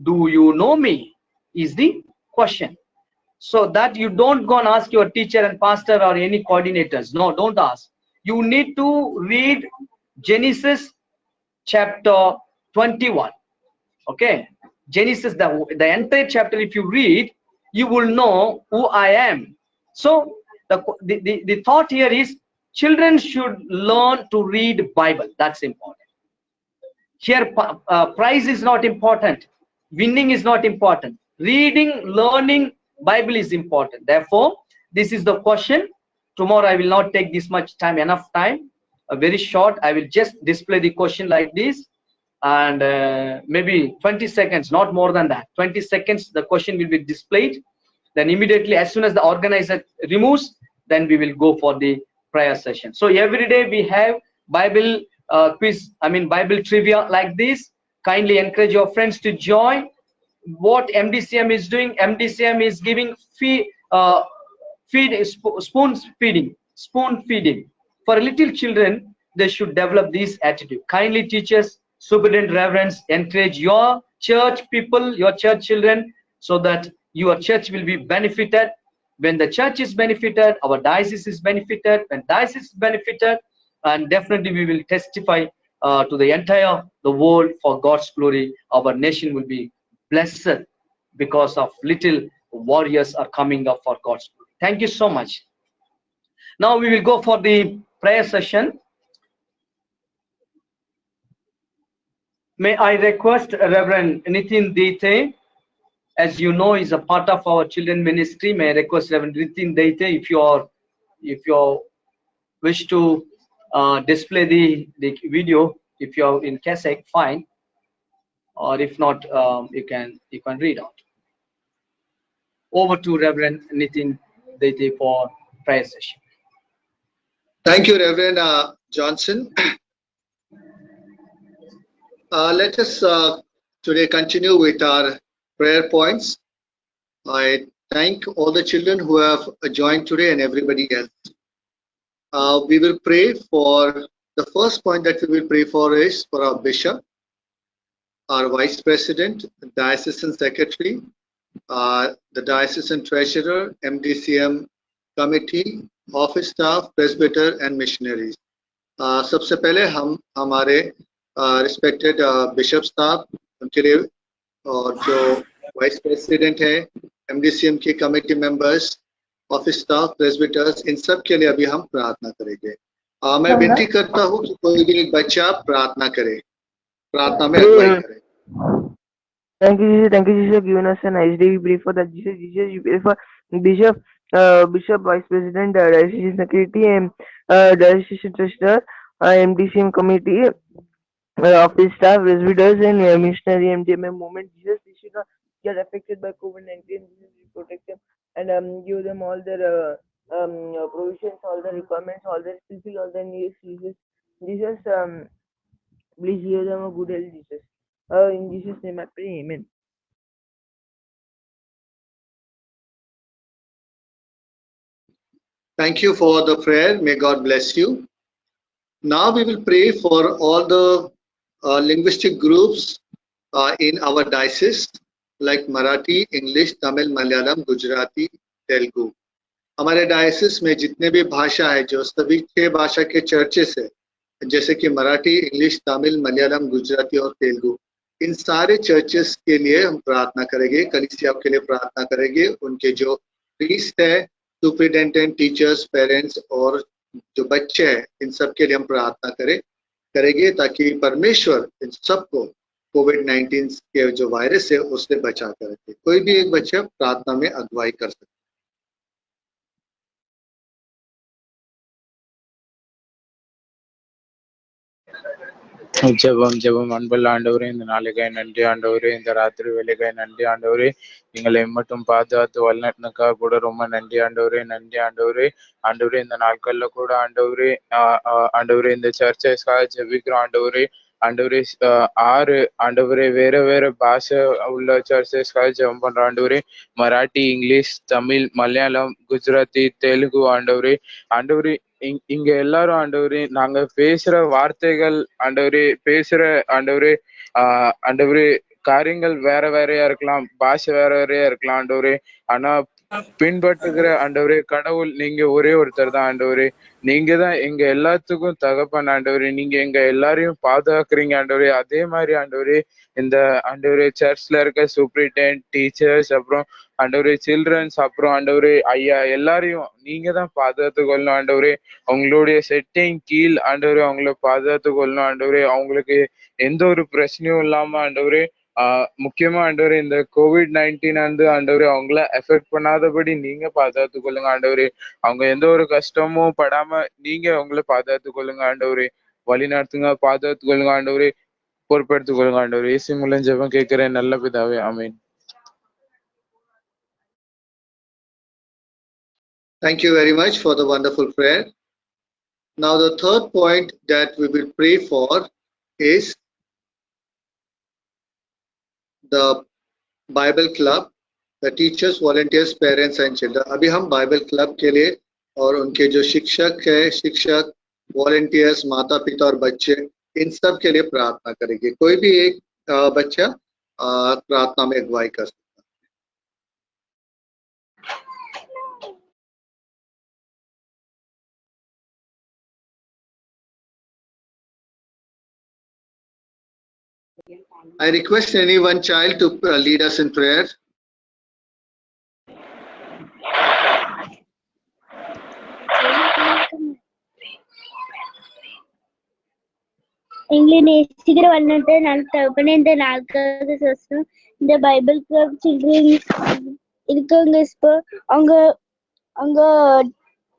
Do you know me? Is the question. So that you don't go and ask your teacher and pastor or any coordinators. No, don't ask. You need to read Genesis chapter 21. Okay, Genesis, the entire chapter, if you read, you will know who I am. So the thought here is children should learn to read Bible. That's important. Here prize is not important, winning is not important. Reading, learning Bible is important. Therefore, this is the question. Tomorrow I will not take this much time, enough time, very short. I will just display the question like this, and maybe 20 seconds, not more than that. 20 seconds the question will be displayed. Then immediately, as soon as the organizer removes, then we will go for the prayer session. So every day we have Bible quiz, Bible trivia like this. Kindly encourage your friends to join. What MDCM is doing, MDCM is giving spoon feeding for little children. They should develop this attitude. Kindly teachers, superintendent, reverends, encourage your church people, your church children, so that your church will be benefited. When the church is benefited, our diocese is benefited. When diocese is benefited, and definitely we will testify to the world for God's glory. Our nation will be blessed because of little warriors are coming up for God's glory. Thank you so much. Now we will go for the prayer session. May I request Reverend Nitin Deite, as you know, is a part of our children ministry. May I request Reverend Nitin Deite, if you wish to display the video, if you are in cassette, fine, or if not, you can read out. Over to Reverend Nitin Deite for prayer session. Thank you, Reverend Johnson. Let us today continue with our prayer points. I thank all the children who have joined today and everybody else. We will pray for the first point that we will pray for is for our bishop, our vice president, diocesan secretary, the diocesan treasurer, MDCM committee, office staff, presbyter and missionaries. सबसे पहले हम हमारे respected bishop साहब, उनके लिए, और जो vice president है, एमडीसीएम के कमेटी मेंबर्स, ऑफिस स्टाफ, प्रेसबिटर्स, इन सब के लिए अभी हम प्रार्थना करेंगे। मैं विनती करता हूँ कि कोई भी एक बच्चा प्रार्थना करे, प्रार्थना में अगुवाई करे। Thank you, Jesus, giving us a nice day. We pray for that, Jesus, we pray for Bishop, Bishop, Vice President, Diocese Secretary, and Diocese Treasurer, MDCM Committee, office staff, residents, and missionary MDMM movement. Jesus, they should not get affected by COVID-19. Jesus, we protect them and give them all their provisions, all the requirements, all their fulfill all their needs. Jesus, please give them a good health, Jesus. In Jesus' name I pray, amen. Thank you for the prayer. May God bless you. Now we will pray for all the linguistic groups in our diocese, like Marathi, English, Tamil, Malayalam, Gujarati, Telugu. हमारे diocese में जितने भी भाषा है, जो सभी 6 भाषा के चर्चेस है, जैसे कि मराठी, इंग्लिश, तमिल, मलयालम, गुजराती और तेलुगु, इन सारे चर्चेस के लिए हम प्रार्थना करेंगे, कलीसिया के लिए प्रार्थना करेंगे। उनके जो प्रीस्ट है, सुपरिटेंडेंट, टीचर्स, पेरेंट्स और जो बच्चे हैं, इन सब के लिए हम प्रार्थना करेंगे ताकि परमेश्वर इन सबको कोविड-19 के जो वायरस है उससे बचा कर रखे। कोई भी एक बच्चा प्रार्थना में अगुवाई कर सकता है। ஜெபம் அன்புள்ள ஆண்டவரே, இந்த நாளுக்காய் நன்றி ஆண்டவரே, இந்த ராத்திரி வேலைக்காய் நன்றி ஆண்டவரே, எங்களை மட்டும் பாதுகாத்து வழிநடத்தினதுக்காக கூட ரொம்ப நன்றி ஆண்டவரே. ஆண்டவரே இந்த நாட்கள்ல கூட ஆண்டவரே இந்த சர்ச்சைஸ்க்காக ஜெபிக்கிறோம் ஆண்டவரே. 6 ஆண்டவரே வேற பாஷை உள்ள சர்ச்சைஸ்க்காக ஜெபம் பண்றோம் ஆண்டவரே. மராட்டி, இங்கிலீஷ், தமிழ், மலையாளம், குஜராத்தி, தெலுங்கு ஆண்டவரே. இங்க எல்லாரும் ஆண்டவரே நாங்க பேசுற வார்த்தைகள் ஆண்டவரே, ஆண்டவரே காரியங்கள் வேறையா இருக்கலாம், பாஷை வேறையா இருக்கலாம் ஆண்டவரே. ஆனா பின்பற்றுகிற ஆண்டவரே கடவுள் நீங்க ஒரே ஒருத்தர் தான் ஆண்டவரே. நீங்க தான் எங்க எல்லாத்துக்கும் தகப்பன் ஆண்டவரே. நீங்க எங்க எல்லாரையும் பாதுகாக்கிறீங்க ஆண்டவரே. அதே மாதிரி ஆண்டவரே இந்த ஆண்டவரே சர்ச்ல இருக்க சூப்பரிண்டென்ட், டீச்சர்ஸ், அப்புறம் ஆண்டவரே சில்ட்ரன்ஸ், அப்புறம் ஆண்டவரே ஐயா எல்லாரையும் நீங்க தான் பாதுகாத்து கொள்ளணும் ஆண்டவரே. அவங்களுடைய செட்டிங் கீழ் ஆண்டவரே அவங்கள பாதுகாத்து கொள்ளணும் ஆண்டவரே. அவங்களுக்கு எந்த ஒரு பிரச்சனையும் இல்லாம ஆண்டவரே, முக்கியமா ஆண்டவரே இந்த COVID-19 ஆண்டவரே அவங்கள எஃபெக்ட் பண்ணாதபடி நீங்க பாதுகாத்து கொள்ளுங்க ஆண்டவரே. அவங்க எந்த ஒரு கஷ்டமும் படாம நீங்க அவங்கள பாதுகாத்து கொள்ளுங்க ஆண்டவரே. வழி நடத்துங்க, பாதுகாத்து கொள்ளுங்க ஆண்டவரே, பொறுப்பெடுத்துக் கொள்ளுங்க ஆண்டவரே. இயேசு மூலம் ஜெபம் கேட்கிறேன் நல்ல பிதாவே, ஆமென். Thank you very much for the wonderful prayer. Now the third point that we will pray for is the Bible Club, the teachers, volunteers, parents and children. अभी हम बाइबल क्लब के लिए और उनके जो शिक्षक, वॉलंटियर्स, माता पिता और बच्चे, इन सब के लिए प्रार्थना करेंगे। कोई भी एक बच्चा प्रार्थना में अगुवाई कर सकता है। I request any one child to lead us in prayer. எங்களை நேசிக்கிற வல்லத்தை நான் தகப்பனே, இந்த நாளுக்காக சோஸ்திரம். இந்த பைபிள் கிளப் சில்ட்ரன் இருக்கவங்க இப்போ அவங்க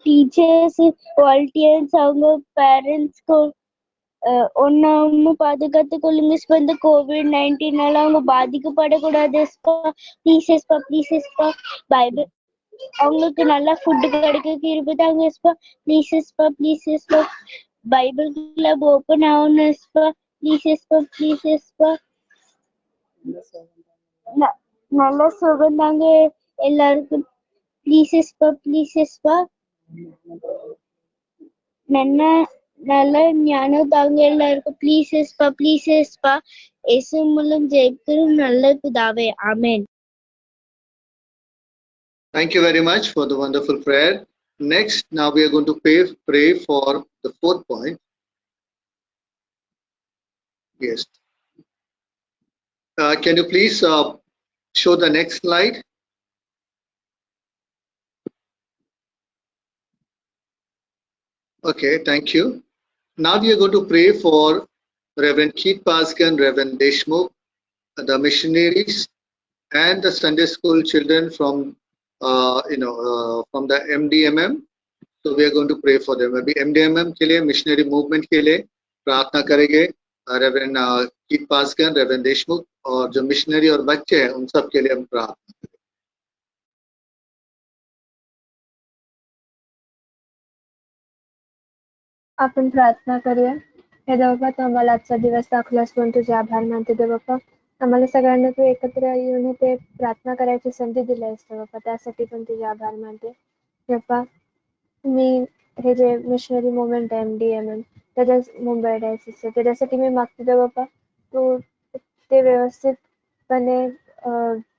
டீச்சர்ஸ், வாலண்டியர்ஸ், அவங்க பேரண்ட்ஸ்க்கு ஒன்னு பாதுகாத்து கொள்ளுங்க. இந்த COVID-19 அவங்க பாதிக்கப்படக்கூடாது. ப்ளீஸ் பைபிள் அவங்களுக்கு நல்லா ஃபுட் கிடைக்க இருப்பதாங்க. ப்ளீஸ் பைபிள் கிளப் ஓபன் ஆகணும். ப்ளீஸ் நல்ல சுகம் தாங்க எல்லாருக்கும். ப்ளீஸ் நல்ல ஞானம் தாங்க எல்லாருக்கும். ப்ளீஸ் இயேசு மூலம் ஜெயிக்கிறோம் நல்ல பிதாவே, ஆமென். Thank you very much for the wonderful prayer. Next, now we are going to pray for the fourth point. Yes. Can you please show the next slide? Okay, thank you. Now we are going to pray for Reverend Keith Paskan, Reverend Deshmukh, the missionaries, and the Sunday school children from from the MDMM. So we are going to pray for them. अभी MDMM के लिए missionary movement के लिए प्रार्थना करेंगे reverend Keith पासकन, reverend Deshmukh और जो missionary और बच्चे हैं उन सब के लिए हम प्रार्थना करेंगे. आपण प्रार्थना करूया. हे देवबापा, तू आम्हाला आजचा दिवस दाखवलास म्हणून तुझे आभार मानते देवबापा. आम्हाला सगळ्यांना तू एकत्र येऊन ते प्रार्थना करायची संधी दिली आहेस देवबापा, त्यासाठी पण तुझे आभार मानते देवबापा. मी हे जे मिशनरी मुवमेंट आहे MDMM, त्याच्या मुंबई डायसिस त्याच्यासाठी मी मागते देवबापा, तू ते व्यवस्थितपणे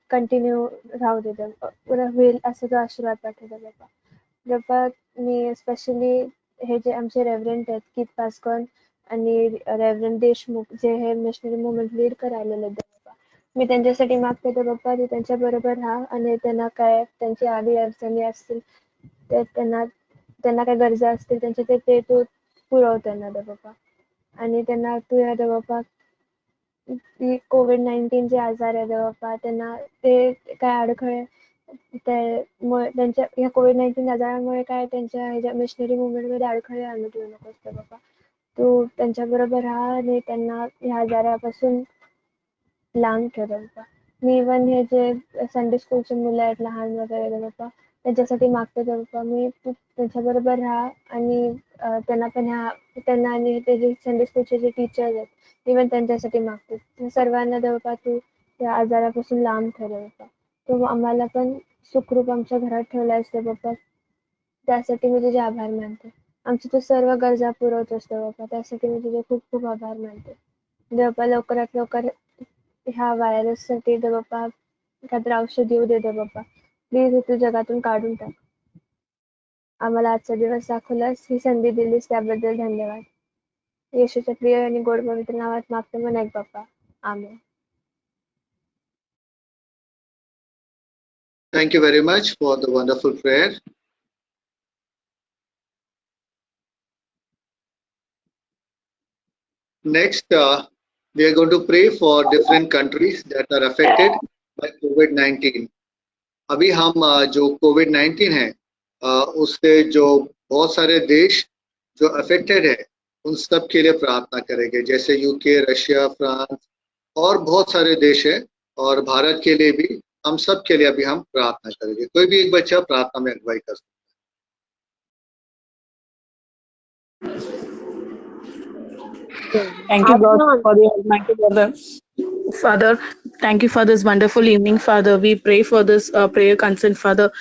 कंटिन्यू राहू दे देवबापा, पुरा होईल असं तू आशीर्वाद पाठव देवबापा. देवबापा, मी स्पेशली हे जे आमचे रेव्हरंट आहेत कीथ पासकन आणि रेव्हरंड देशमुख, जे हे मिशनरी मुवमेंट लीड करायलेले देवबापा, मी त्यांच्यासाठी मागते देवबापा, तू त्यांच्या बरोबर राहा आणि त्यांना काय त्यांची आडी अडचणी असतील ते त्यांना काय गरजा असतील त्यांचे ते तू पुरव त्यांना देवबापा. आणि त्यांना तू या देवबापा COVID-19 जे आजार आहे देवबापा, त्यांना ते काय अडखळे त्यांच्या या COVID-19 आजारामुळे काय त्यांच्या ह्याच्या मिशनरी मुवमेंटमध्ये अडखळे आणू देऊ नकोस देवबापा. तू त्यांच्या बरोबर राहा आणि त्यांना ह्या आजारापासून लांब ठेव देवबापा. मी इव्हन हे जे संडे स्कूलचे मुलं आहेत लहान वगैरे देवबापा, त्यांच्यासाठी मागते देवबापा, मी तू त्यांच्या बरोबर राहा आणि त्यांना आणि ते जे संडे स्कूलचे जे टीचर्स आहेत इव्हन त्यांच्यासाठी मागते. सर्वांना देवबापा तू या आजारापासून लांब ठेव देवबापा. तू आम्हाला पण सुखरूप आमच्या घरात ठेवलायस देवबापा, त्यासाठी मी तुझे आभार मानते. आमची तू सर्व गरजा पुरवतोस देवबापा, त्यासाठी मी तुझे खूप खूप आभार मानते देवबापा. लवकरात लवकर ह्या व्हायरससाठी देवबापा काहीतरी औषध येऊ दे देवबापा, प्लीज हे तू जगातून काढून टाक. आम्हाला आजचा दिवस दाखवलास, ही संधी दिलीस त्याबद्दल धन्यवाद. येशूच्या प्रिय आणि गोड पवित्र नावात मागते मन ऐक बाप्पा, आमेन. Thank you very much for the wonderful prayer. Next, we are going to pray for different countries that are affected by COVID-19. अभी हम जो COVID-19 है उससे जो बहुत सारे देश जो अफेक्टेड है उन सब के लिए प्रार्थना करेंगे, जैसे यूके, रशिया, फ्रांस और बहुत सारे देश है, और भारत के लिए भी हम सब के लिए अभी हम प्रार्थना करेंगे. कोई भी एक बच्चा प्रार्थना में अगुवाई कर सकता Thank you, God, for the Almighty Father. Father, thank you for this wonderful evening, Father. We pray for this prayer consent, Father.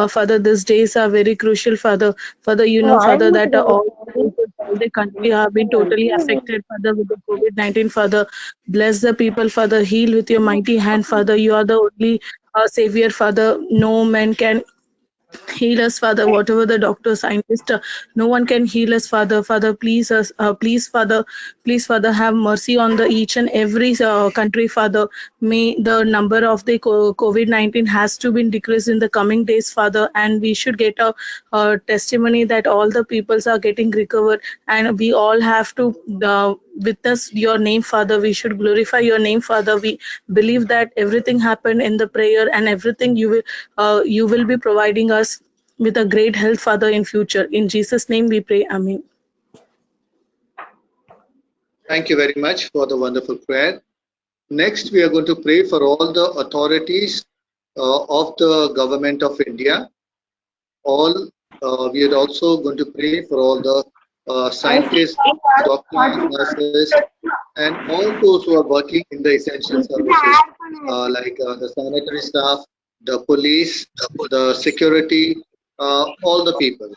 Father, these days are very crucial, Father. Father, you know, Father, that all the country have been totally affected, Father, with the COVID-19, Father. Bless the people, Father. Heal with your mighty hand, Father. You are the only Savior, Father. No man can heal us, Father. Whatever the doctor, scientist, no one can heal us, Father. Father, please us, please, Father, have mercy on the each and every country, Father. May the number of the COVID-19 has to be decreased in the coming days, Father, and we should get a testimony that all the peoples are getting recovered, and we all have to witness your name, Father. We should glorify your name, Father. We believe that everything happened in the prayer, and everything you will be providing us with a great health, Father, in future. In Jesus' name we pray. Amen. Thank you very much for the wonderful prayer. Next, we are going to pray for all the authorities of the government of India. We are also going to pray for all the scientists, doctors, nurses, and all those who are working in the essential services, like the sanitary staff, the police, the security, all the people.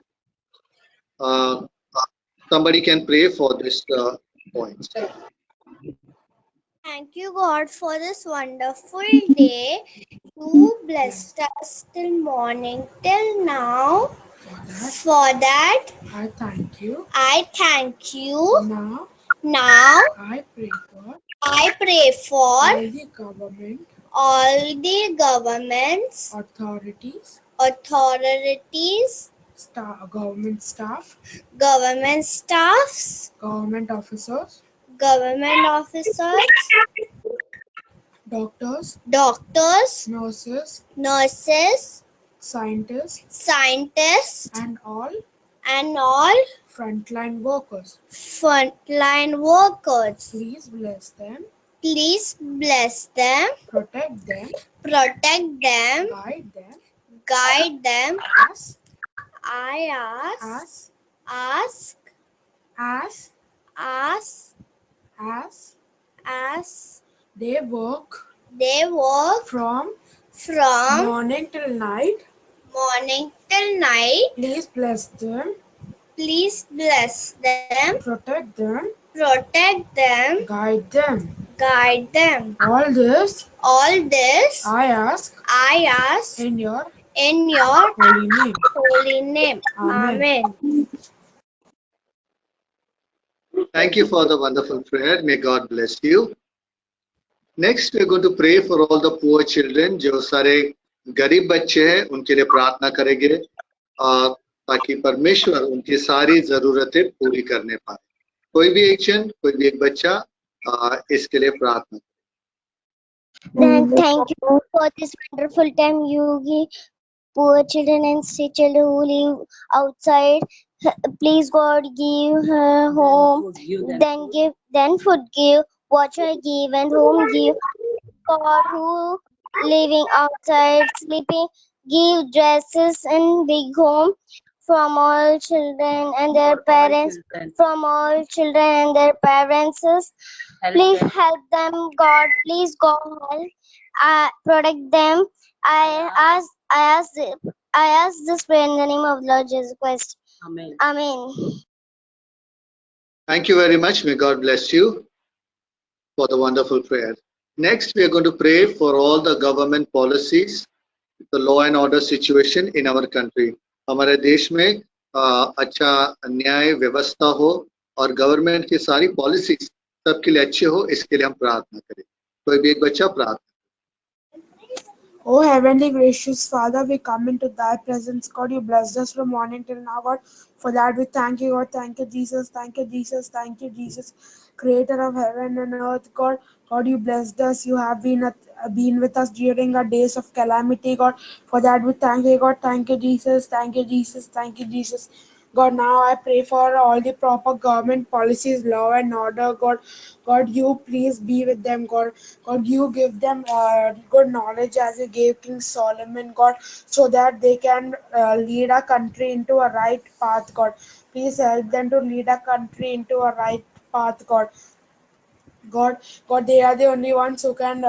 Somebody can pray for this point. Thank you, God, for this wonderful day. You blessed us till morning, till now. For that, I thank you. I thank you. Now, I pray for all the all the governments, authorities, authorities, government staff, government staffs, government officers, government officers, doctors, doctors, nurses, nurses, scientists, scientists, and all frontline workers. frontline workers. Please bless them, Please bless them, protect them, guide them. as I ask as they work from morning till night. morning till night. Please bless them, Please bless them, protect them, guide them. All this I ask in your in your holy name. Amen. Thank you for the wonderful prayer. May God bless you. Next, we're going to pray for all the poor children. जो सारे गरीब बच्चे हैं उनके लिए प्रार्थना करेंगे ताकि परमेश्वर उनकी सारी जरूरतें पूरी करने पाए. कोई भी एक जन, कोई भी एक बच्चा इसके लिए प्रार्थना. Then thank you for this wonderful time you give poor children and sick children who live outside. Please God give her home, then food give, water give, and home give. God who living outside sleeping give dresses and big home from all children and their parents. Please help them, God. Please God help, protect them. I ask this prayer in the name of Lord Jesus Christ. Amen. Thank you very much. May God bless you for the wonderful prayer. Next, we are going to pray for all the government policies, the law and order situation in our country. हमारे देश में अच्छा न्याय व्यवस्था हो और government की सारी पॉलिसीज सबके लिए अच्छे हो, इसके लिए हम प्रार्थना करें. कोई भी एक बच्चा प्रार्थना. O heavenly gracious Father, we come into thy presence. God, you blessed us from morning till now, God. For that we thank you, God. Thank you, Jesus. Thank you, Jesus. Thank you, Jesus. Creator of heaven and earth, God. God, you blessed us. You have been with us during our days of calamity, God. For that we thank you, God. Thank you, Jesus. Thank you, Jesus. Thank you, Jesus. God, now I pray for all the proper government policies, law and order, God. God, you please be with them, God. God, you give them good knowledge as you gave King Solomon, God, so that they can lead our country into a right path, God. Please help them to lead our country into a right path, God. God, they are the only ones who can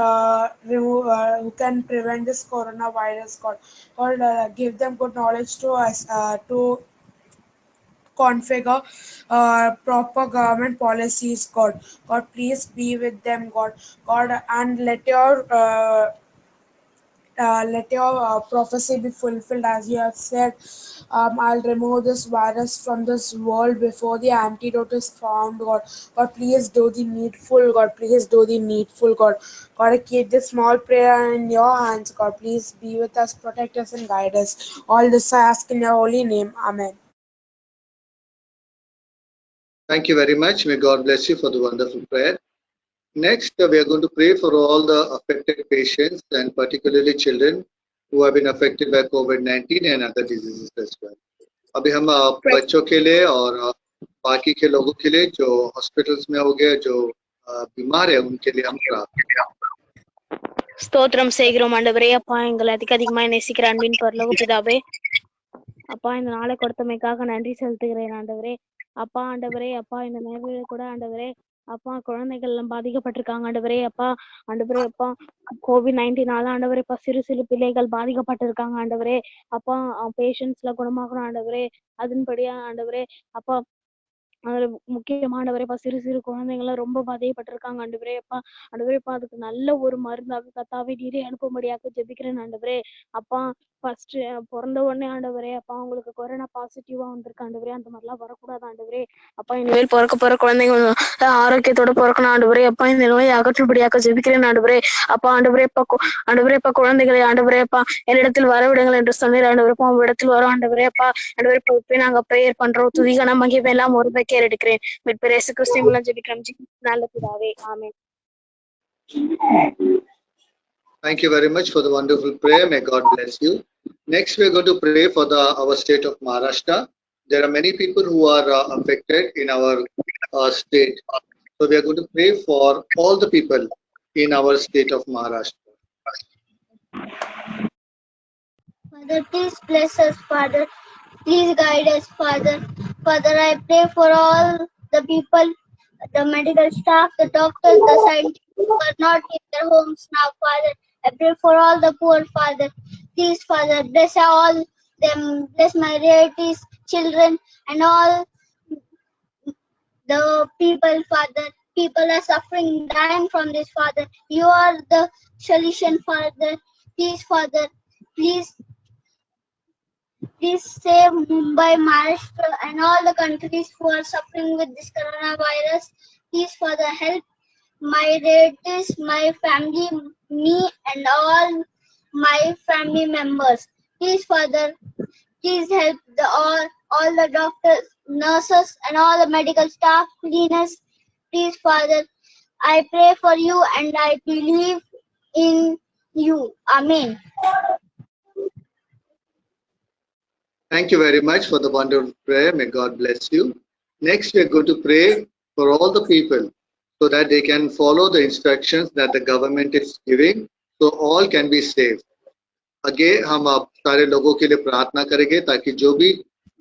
who can prevent this coronavirus, God. God, give them good knowledge to us to configure proper government policies, God. God, please be with them, God. God, and let your prophecy be fulfilled as you have said. I'll remove this virus from this world before the antidote is found, God. God, please do the needful, God. Please do the needful, God. God, I keep this small prayer in your hands, God. Please be with us, protect us, and guide us. All this I ask in your holy name. Amen. Thank you very much. May God bless you for the wonderful prayer. Next, we are going to pray for all the affected patients and particularly children who have been affected by COVID-19 and other diseases as well. अभी हम बच्चों के लिए और बाकी के लोगों के लिए जो हॉस्पिटल्स में हो गए, जो बीमार है, उनके लिए हम प्रार्थना. ஸ்தோத்திரம் செய்கிறோம் ஆண்டவரே. அப்பா, எங்களை அதிகமாய் நேசிக்கிற அன்பின் பரலோக பிதாவே, அப்பா, இந்த நாளை கொடுத்தமைக்காக நன்றி செலுத்துகிறேன் ஆண்டவரே. அப்பா ஆண்டவரே, அப்பா இந்த நேரத்தில் கூட ஆண்டவரே, அப்பா குழந்தைகள் எல்லாம் பாதிக்கப்பட்டிருக்காங்க ஆண்டவரே. அப்பா ஆண்டவரே, அப்பா COVID-19 ஆண்டவரே, அப்பா சிறு பிள்ளைகள் பாதிக்கப்பட்டிருக்காங்க ஆண்டவரே. அப்பா பேஷண்ட்ஸ்ல குணமாகணும் ஆண்டவரே. அதன்படியா ஆண்டவரே, அப்பா அதுல முக்கியமா ஆண்டவரேப்பா சிறு சிறு குழந்தைங்களாம் ரொம்ப பாதிக்கப்பட்டிருக்காங்க ஆண்டவரேப்பா. ஆண்டவரேப்பா அதுக்கு நல்ல ஒரு மருந்தாக கர்த்தாவே நீரே அனுப்பும்படியாக ஜெபிக்கிறேன் ஆண்டவரே. அப்பா ஃபர்ஸ்ட் பொறந்த உடனே ஆண்டவரே அப்பா அவங்களுக்கு கொரோனா பாசிட்டிவா வந்திருக்கு ஆண்டவரே. அந்த மாதிரிலாம் வரக்கூடாது ஆண்டவரே. அப்பா இனிமேல் பிறக்க போற குழந்தைங்க ஆரோக்கியத்தோட பிறக்கணும் ஆண்டவரே. அப்பா இந்த நோயை அகற்றும்படியாக ஜெபிக்கிறேன் ஆண்டவரே. அப்பா ஆண்டவரேப்பா ஆண்டவரேப்பா குழந்தைகளை ஆண்டவரேப்பா என்னிடத்தில் வரவிடுங்கள் என்று சொன்னீர் ஆண்டவரேப்பா. உங்களிடத்தில் வரும் ஆண்டவரேப்பா. ஆண்டவரேப்பா இப்ப நாங்க பிரேயர் பண்றோம். துதிகன மகிமை எல்லாம் ஒரு பேக்கேர் எடுக்கிறேன். மீட்பர் இயேசு கிறிஸ்து மூலம் ஜெபிக்கிறோம். நல்ல பிதாவே ஆமென். Thank you very much for the wonderful prayer. May God bless you. Next, we are going to pray for our state of Maharashtra. There are many people who are affected in our state. So we are going to pray for all the people in our state of Maharashtra. Father, please bless us, Father. Please guide us, Father. Father, I pray for all the people, the medical staff, the doctors, the scientists who are not in their homes now, Father. I pray for all the poor, Father. Please, Father, bless all them, bless my relatives, children, and all the people, Father. People are suffering, dying from this, Father. You are the solution, Father. Please, Father, please save Mumbai, Maharashtra, and all the countries who are suffering with this coronavirus. Please, Father, help my relatives, my family, me, and all my family members. Please, Father, please help all the doctors, nurses, and all the medical staff, cleaners. Please, Father, I pray for you and I believe in you. Amen. Thank you very much for the wonderful prayer. May God bless you. Next, we are going to pray for all the people so that they can follow the instructions that the government is giving, so all can be safe. आगे हम आप सारे लोगों के लिए प्रार्थना करेंगे ताकि जो भी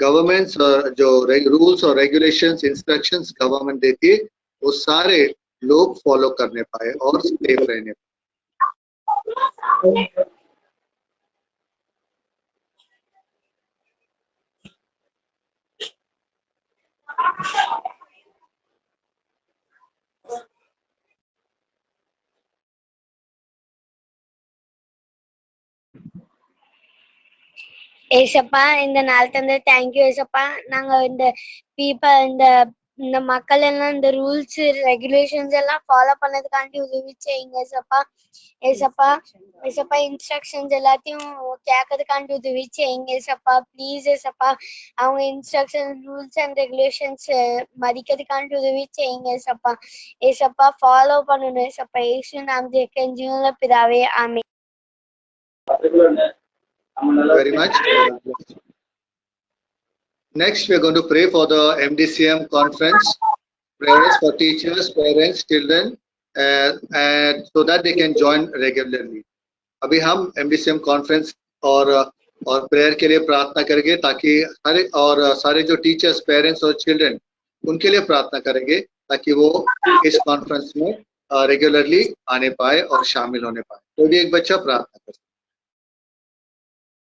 गवर्नमेंट्स जो रूल्स और रेगुलेशंस इंस्ट्रक्शंस गवर्नमेंट देती है वो सारे लोग फॉलो करने पाए और सेफ रहने पाए. ஏசப்பா இந்த நாள் தந்து தேங்க்யூ ஏசப்பா. நாங்க இந்த இந்த மக்கள் எல்லாம் இந்த ரூல்ஸ் ரெகுலேஷன்ஸ் எல்லாம் ஃபாலோ பண்ணதுக்காண்டி உதவி செய்யுங்க ஏசப்பா. ஏசப்பா ஏசப்பா இன்ஸ்ட்ரக்ஷன்ஸ் எல்லாத்தையும் கேட்கறதுக்காண்டி உதவி செய்யுங்க ஏசப்பா. ப்ளீஸ் ஏசப்பா அவங்க இன்ஸ்ட்ரக்ஷன் ரூல்ஸ் அண்ட் ரெகுலேஷன்ஸ் மதிக்கிறதுக்காண்டி உதவி செய்யுங்க ஏசப்பா. ஏசப்பா ஃபாலோ பண்ணணும் ஏசப்பா. ஏசு நாம் கெஞ்சுங்கள பிதாவே ஆமென். Very much. Next, we are going to pray for the MDCM conference, prayers for teachers, parents, children, and so that they can join regularly. अभी हम MDCM conference और प्रेयर के लिए प्रार्थना करेंगे ताकि सारे जो टीचर्स, पेरेंट्स और चिल्ड्रन उनके लिए प्रार्थना करेंगे ताकि वो इस कॉन्फ्रेंस में रेगुलरली आने पाए और शामिल होने पाए. तो भी एक बच्चा प्रार्थना करें.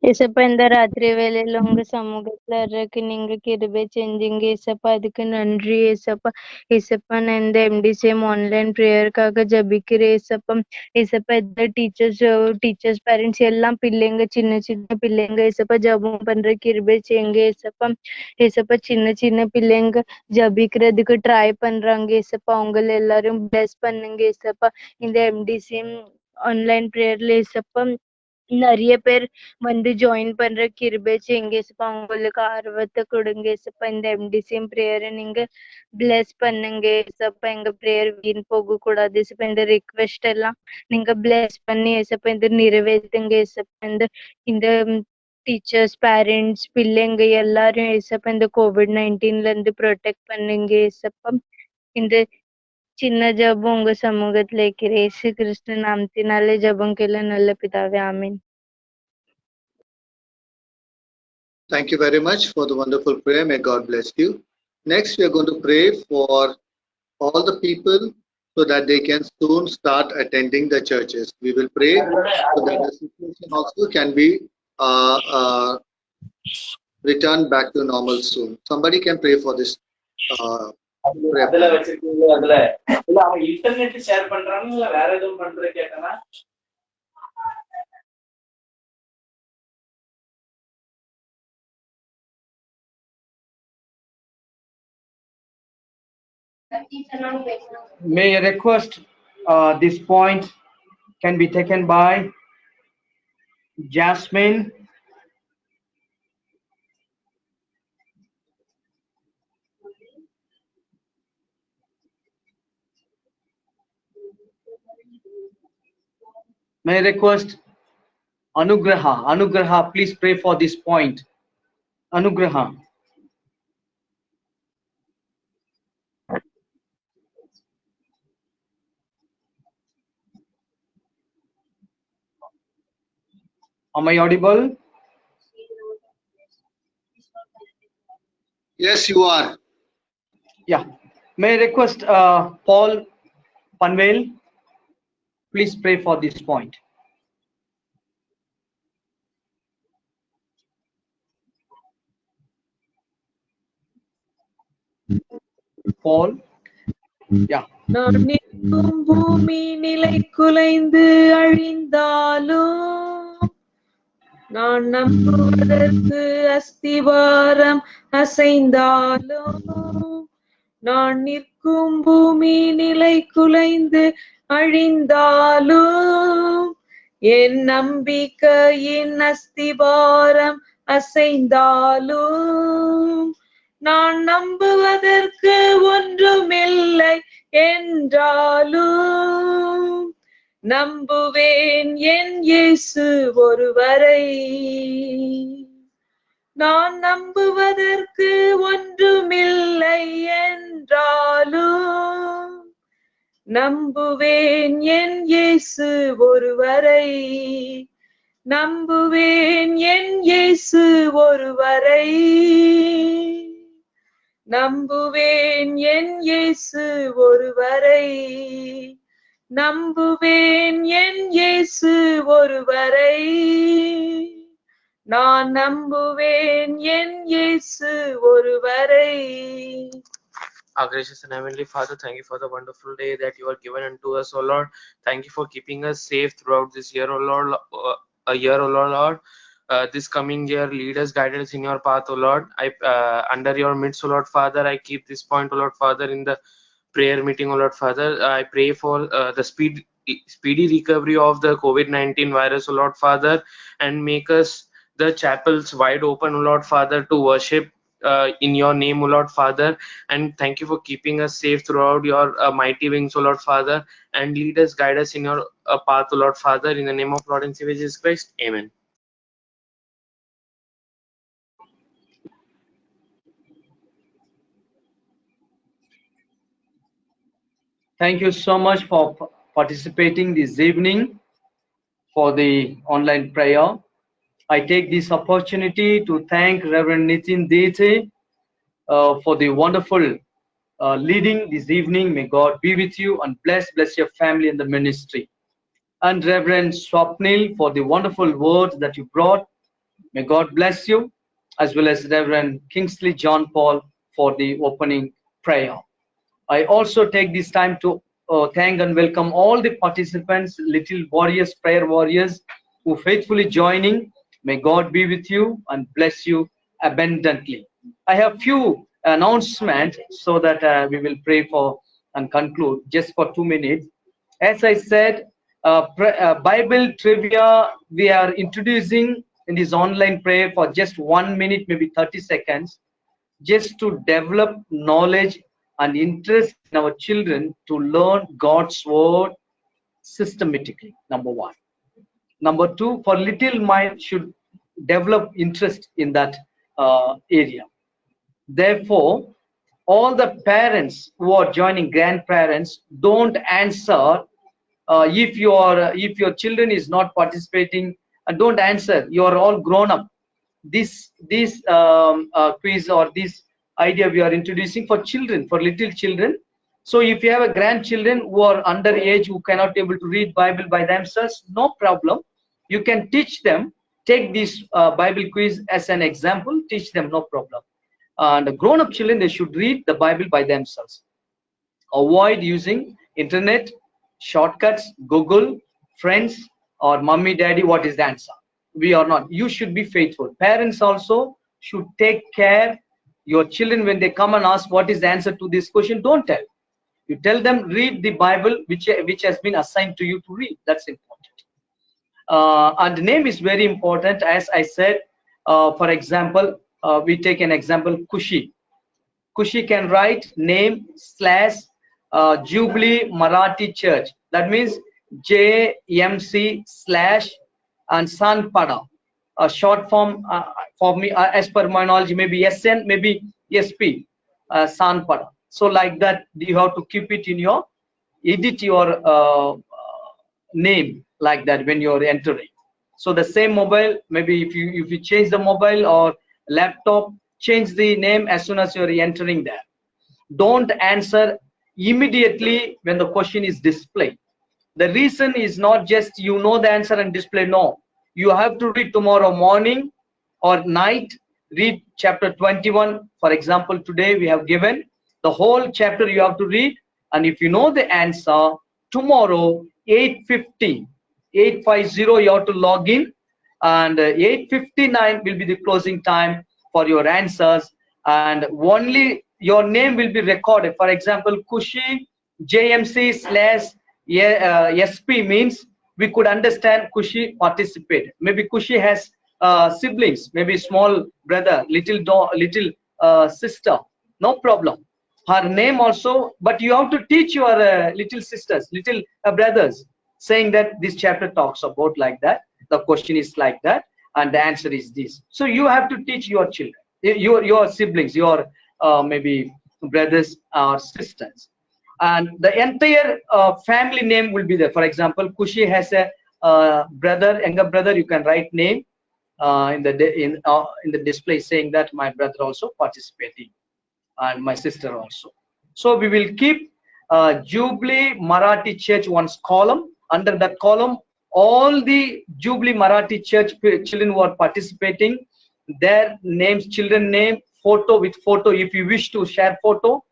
ஏசப்பா இந்த ராத்திரி வேலையில உங்க சமூகத்துல இருக்கு நீங்க கிருபை செஞ்சீங்க ஏசப்பா. அதுக்கு நன்றி ஏசப்பா. ஏசப்பா நான் இந்த MDCM ஆன்லைன் ப்ரேயருக்காக ஜபிக்கிறேன் ஏசப்பா. ஏசப்பா இந்த டீச்சர்ஸ் பேரண்ட்ஸ் எல்லாம் பிள்ளைங்க சின்ன சின்ன பிள்ளைங்க ஏசப்பா ஜபம் பண்ற கிருபை செய்யுங்க ஏசப்பா. ஏசப்பா சின்ன சின்ன பிள்ளைங்க ஜபிக்கிறதுக்கு ட்ரை பண்றாங்க ஏசப்பா. அவங்கள எல்லாரும் பிளஸ் பண்ணுங்க ஏசப்பா. இந்த MDCM ஆன்லைன் ப்ரேயர்ல ஏசப்பா நிறைய பேர் வந்து ஜாயின் பண்ற கிருபை செய்யுங்க ஏசப்பா. உங்களுக்கு ஆர்வத்தை கொடுங்க ஏசப்பா. இந்த MDCM ப்ரேயரை நீங்க பிளஸ் பண்ணுங்க ஏசப்பா. எங்க ப்ரேயர் வீண் போக கூடாது ஏசப்பா. இந்த ரிக்வெஸ்ட் எல்லாம் நீங்க பிளஸ் பண்ணி ஏசப்பா இந்த நிறைவேற்றுங்க ஏசப்பா. இந்த டீச்சர்ஸ், பேரண்ட்ஸ், பிள்ளைங்க எல்லாரும் ஏசப்பா இந்த COVID-19ல இருந்து ப்ரொடெக்ட் பண்ணுங்க ஏசப்பா. இந்த சின்ன ஜபம் உங்க சமூகத்துல இருக்கிற இயேசு கிறிஸ்து நாமத்தினாலே ஜபம் கேள நல்ல பிதாவே ஆமென். Thank you very much for the wonderful prayer. May God bless you. Next, we are going to pray for all the people so that they can soon start attending the churches. We will pray so that the situation also can be returned back to normal soon. Somebody can pray for this அதுல வச்சிருக்கீங்க. அதுல இல்ல அவன் internet share பண்றானு இல்ல வேற எதுவும் பண்ற கேட்டானா? May I request this point can be taken by Jasmine. May I request Anugraha? Anugraha, please pray for this point. Anugraha. Am I audible? Yes, you are. Yeah. May I request Paul Panvel? Please pray for this point. Paul? Yeah. நான் நிற்கும் பூமி நிலை குலைந்து அழிந்தாலும் நான் நம்புவதற்கு அஸ்திவாரம் அசைந்தாலும் நான் நிற்கும் பூமி நிலை குலைந்து அழிந்தாலும் என் நம்பிக்கையின் அஸ்திவாரம் அசைந்தாலும் நான் நம்புவதற்கு ஒன்றுமில்லை என்றாலும் நம்புவேன் என் இயேசு ஒருவரை. நான் நம்புவதற்கு ஒன்றுமில்லை என்றாலும் நம்புவேன் என் இயேசு ஒருவரை. நம்புவேன் என் இயேசு ஒருவரை. நம்புவேன் என் இயேசு ஒருவரை. நம்புவேன் என் இயேசு ஒருவரை. நான் நம்புவேன் என் இயேசு ஒருவரை. Our gracious and heavenly Father, thank you for the wonderful day that you have given unto us, O Lord. Thank you for keeping us safe throughout this year, O Lord. Lord. This coming year, lead us, guide us in your path, O Lord. Under your midst, O Lord Father, I keep this point, O Lord Father, in the prayer meeting, O Lord Father. I pray for the speedy recovery of the COVID-19 virus, O Lord Father, and make us the chapels wide open, O Lord Father, to worship in your name, O Lord Father. And thank you for keeping us safe throughout your mighty wings, O Lord Father, and lead us, guide us in your path, O Lord Father, in the name of Lord and Savior Jesus Christ. Amen. Thank you so much for participating this evening for the online prayer. I take this opportunity to thank Reverend Nitin Dete for the wonderful leading this evening. May God be with you and bless your family and the ministry. And Reverend Swapnil for the wonderful words that you brought. May God bless you, as well as Reverend Kingsley John Paul for the opening prayer. I also take this time to thank and welcome all the participants, little warriors, prayer warriors, who faithfully joining. May God be with you and bless you abundantly. I have few announcements so that we will pray for and conclude just for 2 minutes. As I said, Bible trivia we are introducing in this online prayer for just 1 minute, maybe 30 seconds, just to develop knowledge and interest in our children to learn God's word systematically. Number one. Number two, for little mind should develop interest in that area. Therefore, all the parents who are joining, grandparents, don't answer if your children is not participating. Don't answer. You are all grown up. This quiz or this idea we are introducing for children, for little children. So if you have a grandchildren who are under age, who cannot able to read Bible by themselves, no problem. You can teach them. Take this Bible quiz as an example. Teach them, no problem. And grown-up children, they should read the Bible by themselves. Avoid using internet, shortcuts, Google, friends, or mommy, daddy. What is the answer? We are not. You should be faithful. Parents also should take care. Your children, when they come and ask what is the answer to this question, don't tell. You tell them, read the Bible which has been assigned to you to read. That's important. And name is very important. As I said, for example, we take an example, Kushi. Kushi can write name / Jubilee Marathi Church. That means JMC / and Sanpada. A short form for me, as per my knowledge, maybe SN, maybe SP, Sanpada. So like that, you have to keep it in your, edit your name like that when you're entering. So the same mobile, maybe if you change the mobile or laptop, change the name as soon as you're entering there. Don't answer immediately when the question is displayed. The reason is not just you know the answer and display. No, you have to read tomorrow morning or night. Read chapter 21. For example, today we have given the whole chapter, you have to read, and if you know the answer, tomorrow 8:50 you have to log in, and 8:59 will be the closing time for your answers, and only your name will be recorded. For example, Kushi JMC / SP means we could understand Kushi participate. Maybe Kushi has siblings, maybe small brother, little sister, no problem. Her name also, but you have to teach your little sisters, little brothers, saying that this chapter talks about like that, the question is like that, and the answer is this. So you have to teach your children, your siblings, your maybe brothers or sisters, and the entire family name will be there. For example, Kushi has a brother, younger brother, you can write name in the display saying that my brother also participating and my sister also. So we will keep Jubilee Marathi Church one's column. Under that column, all the Jubilee Marathi Church children who are participating, their names, children name, photo with photo. If you wish to share photo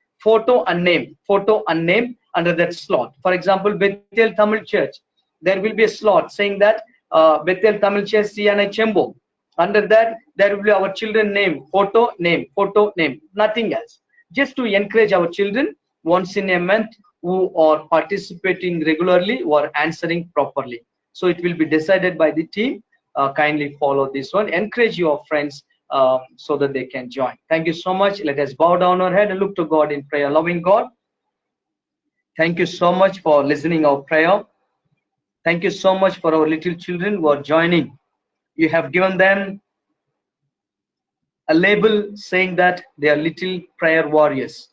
and name, under that slot. For example, Bethel Tamil Church, there will be a slot saying that Bethel Tamil Church CNI Chembo. Under that, there will be our children name, photo, name, nothing else. Just to encourage our children once in a month who are participating regularly, who are answering properly. So it will be decided by the team. Kindly follow this one. Encourage your friends so that they can join. Thank you so much. Let us bow down our head and look to God in prayer. Loving God, thank you so much for listening our prayer. Thank you so much for our little children who are joining. You have given them a label saying that they are little prayer warriors,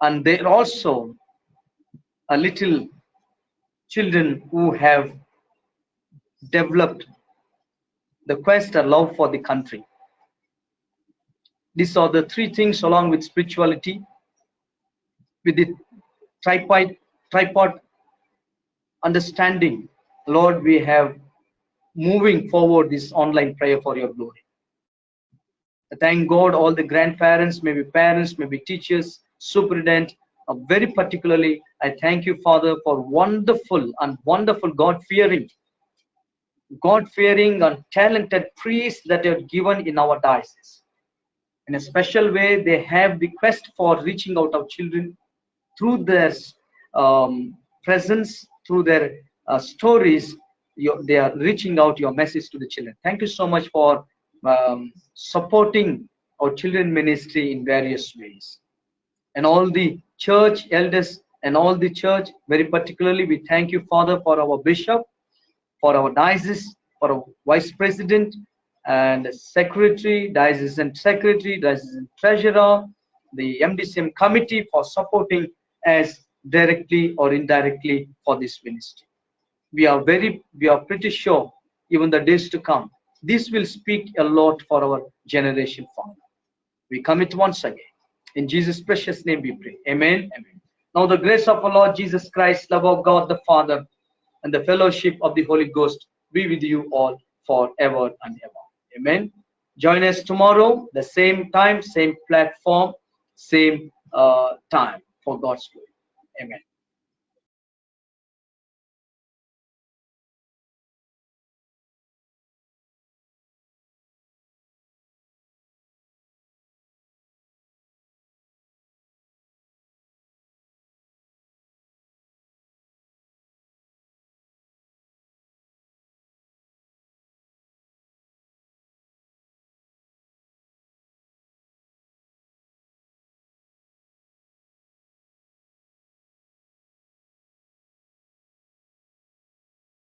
and they're also a little children who have developed the quest and love for the country. These are the three things, along with spirituality, with the tripod understanding. Lord, we have moving forward this online prayer for your glory. Thank God, all the grandparents, maybe parents, maybe teachers, superintendent, very particularly, I thank you, Father, for wonderful God-fearing and talented priests that you have given in our diocese. In a special way, they have the quest for reaching out our children through their presence, through their stories. They are reaching out your message to the children. Thank you so much for supporting our children ministry in various ways. And all the church elders and all the church, very particularly, we thank you, Father, for our bishop, for our diocese, for our vice president and secretary, diocesan secretary, diocesan treasurer, the MDCM committee for supporting us directly or indirectly for this ministry. We are pretty sure, even the days to come, this will speak a lot for our generation, Father. We commit once again. In Jesus' precious name we pray. Amen. Amen. Now the grace of our Lord Jesus Christ, love of God the Father, and the fellowship of the Holy Ghost be with you all forever and ever. Amen. Join us tomorrow, the same time, same platform, same time, for God's glory. Amen.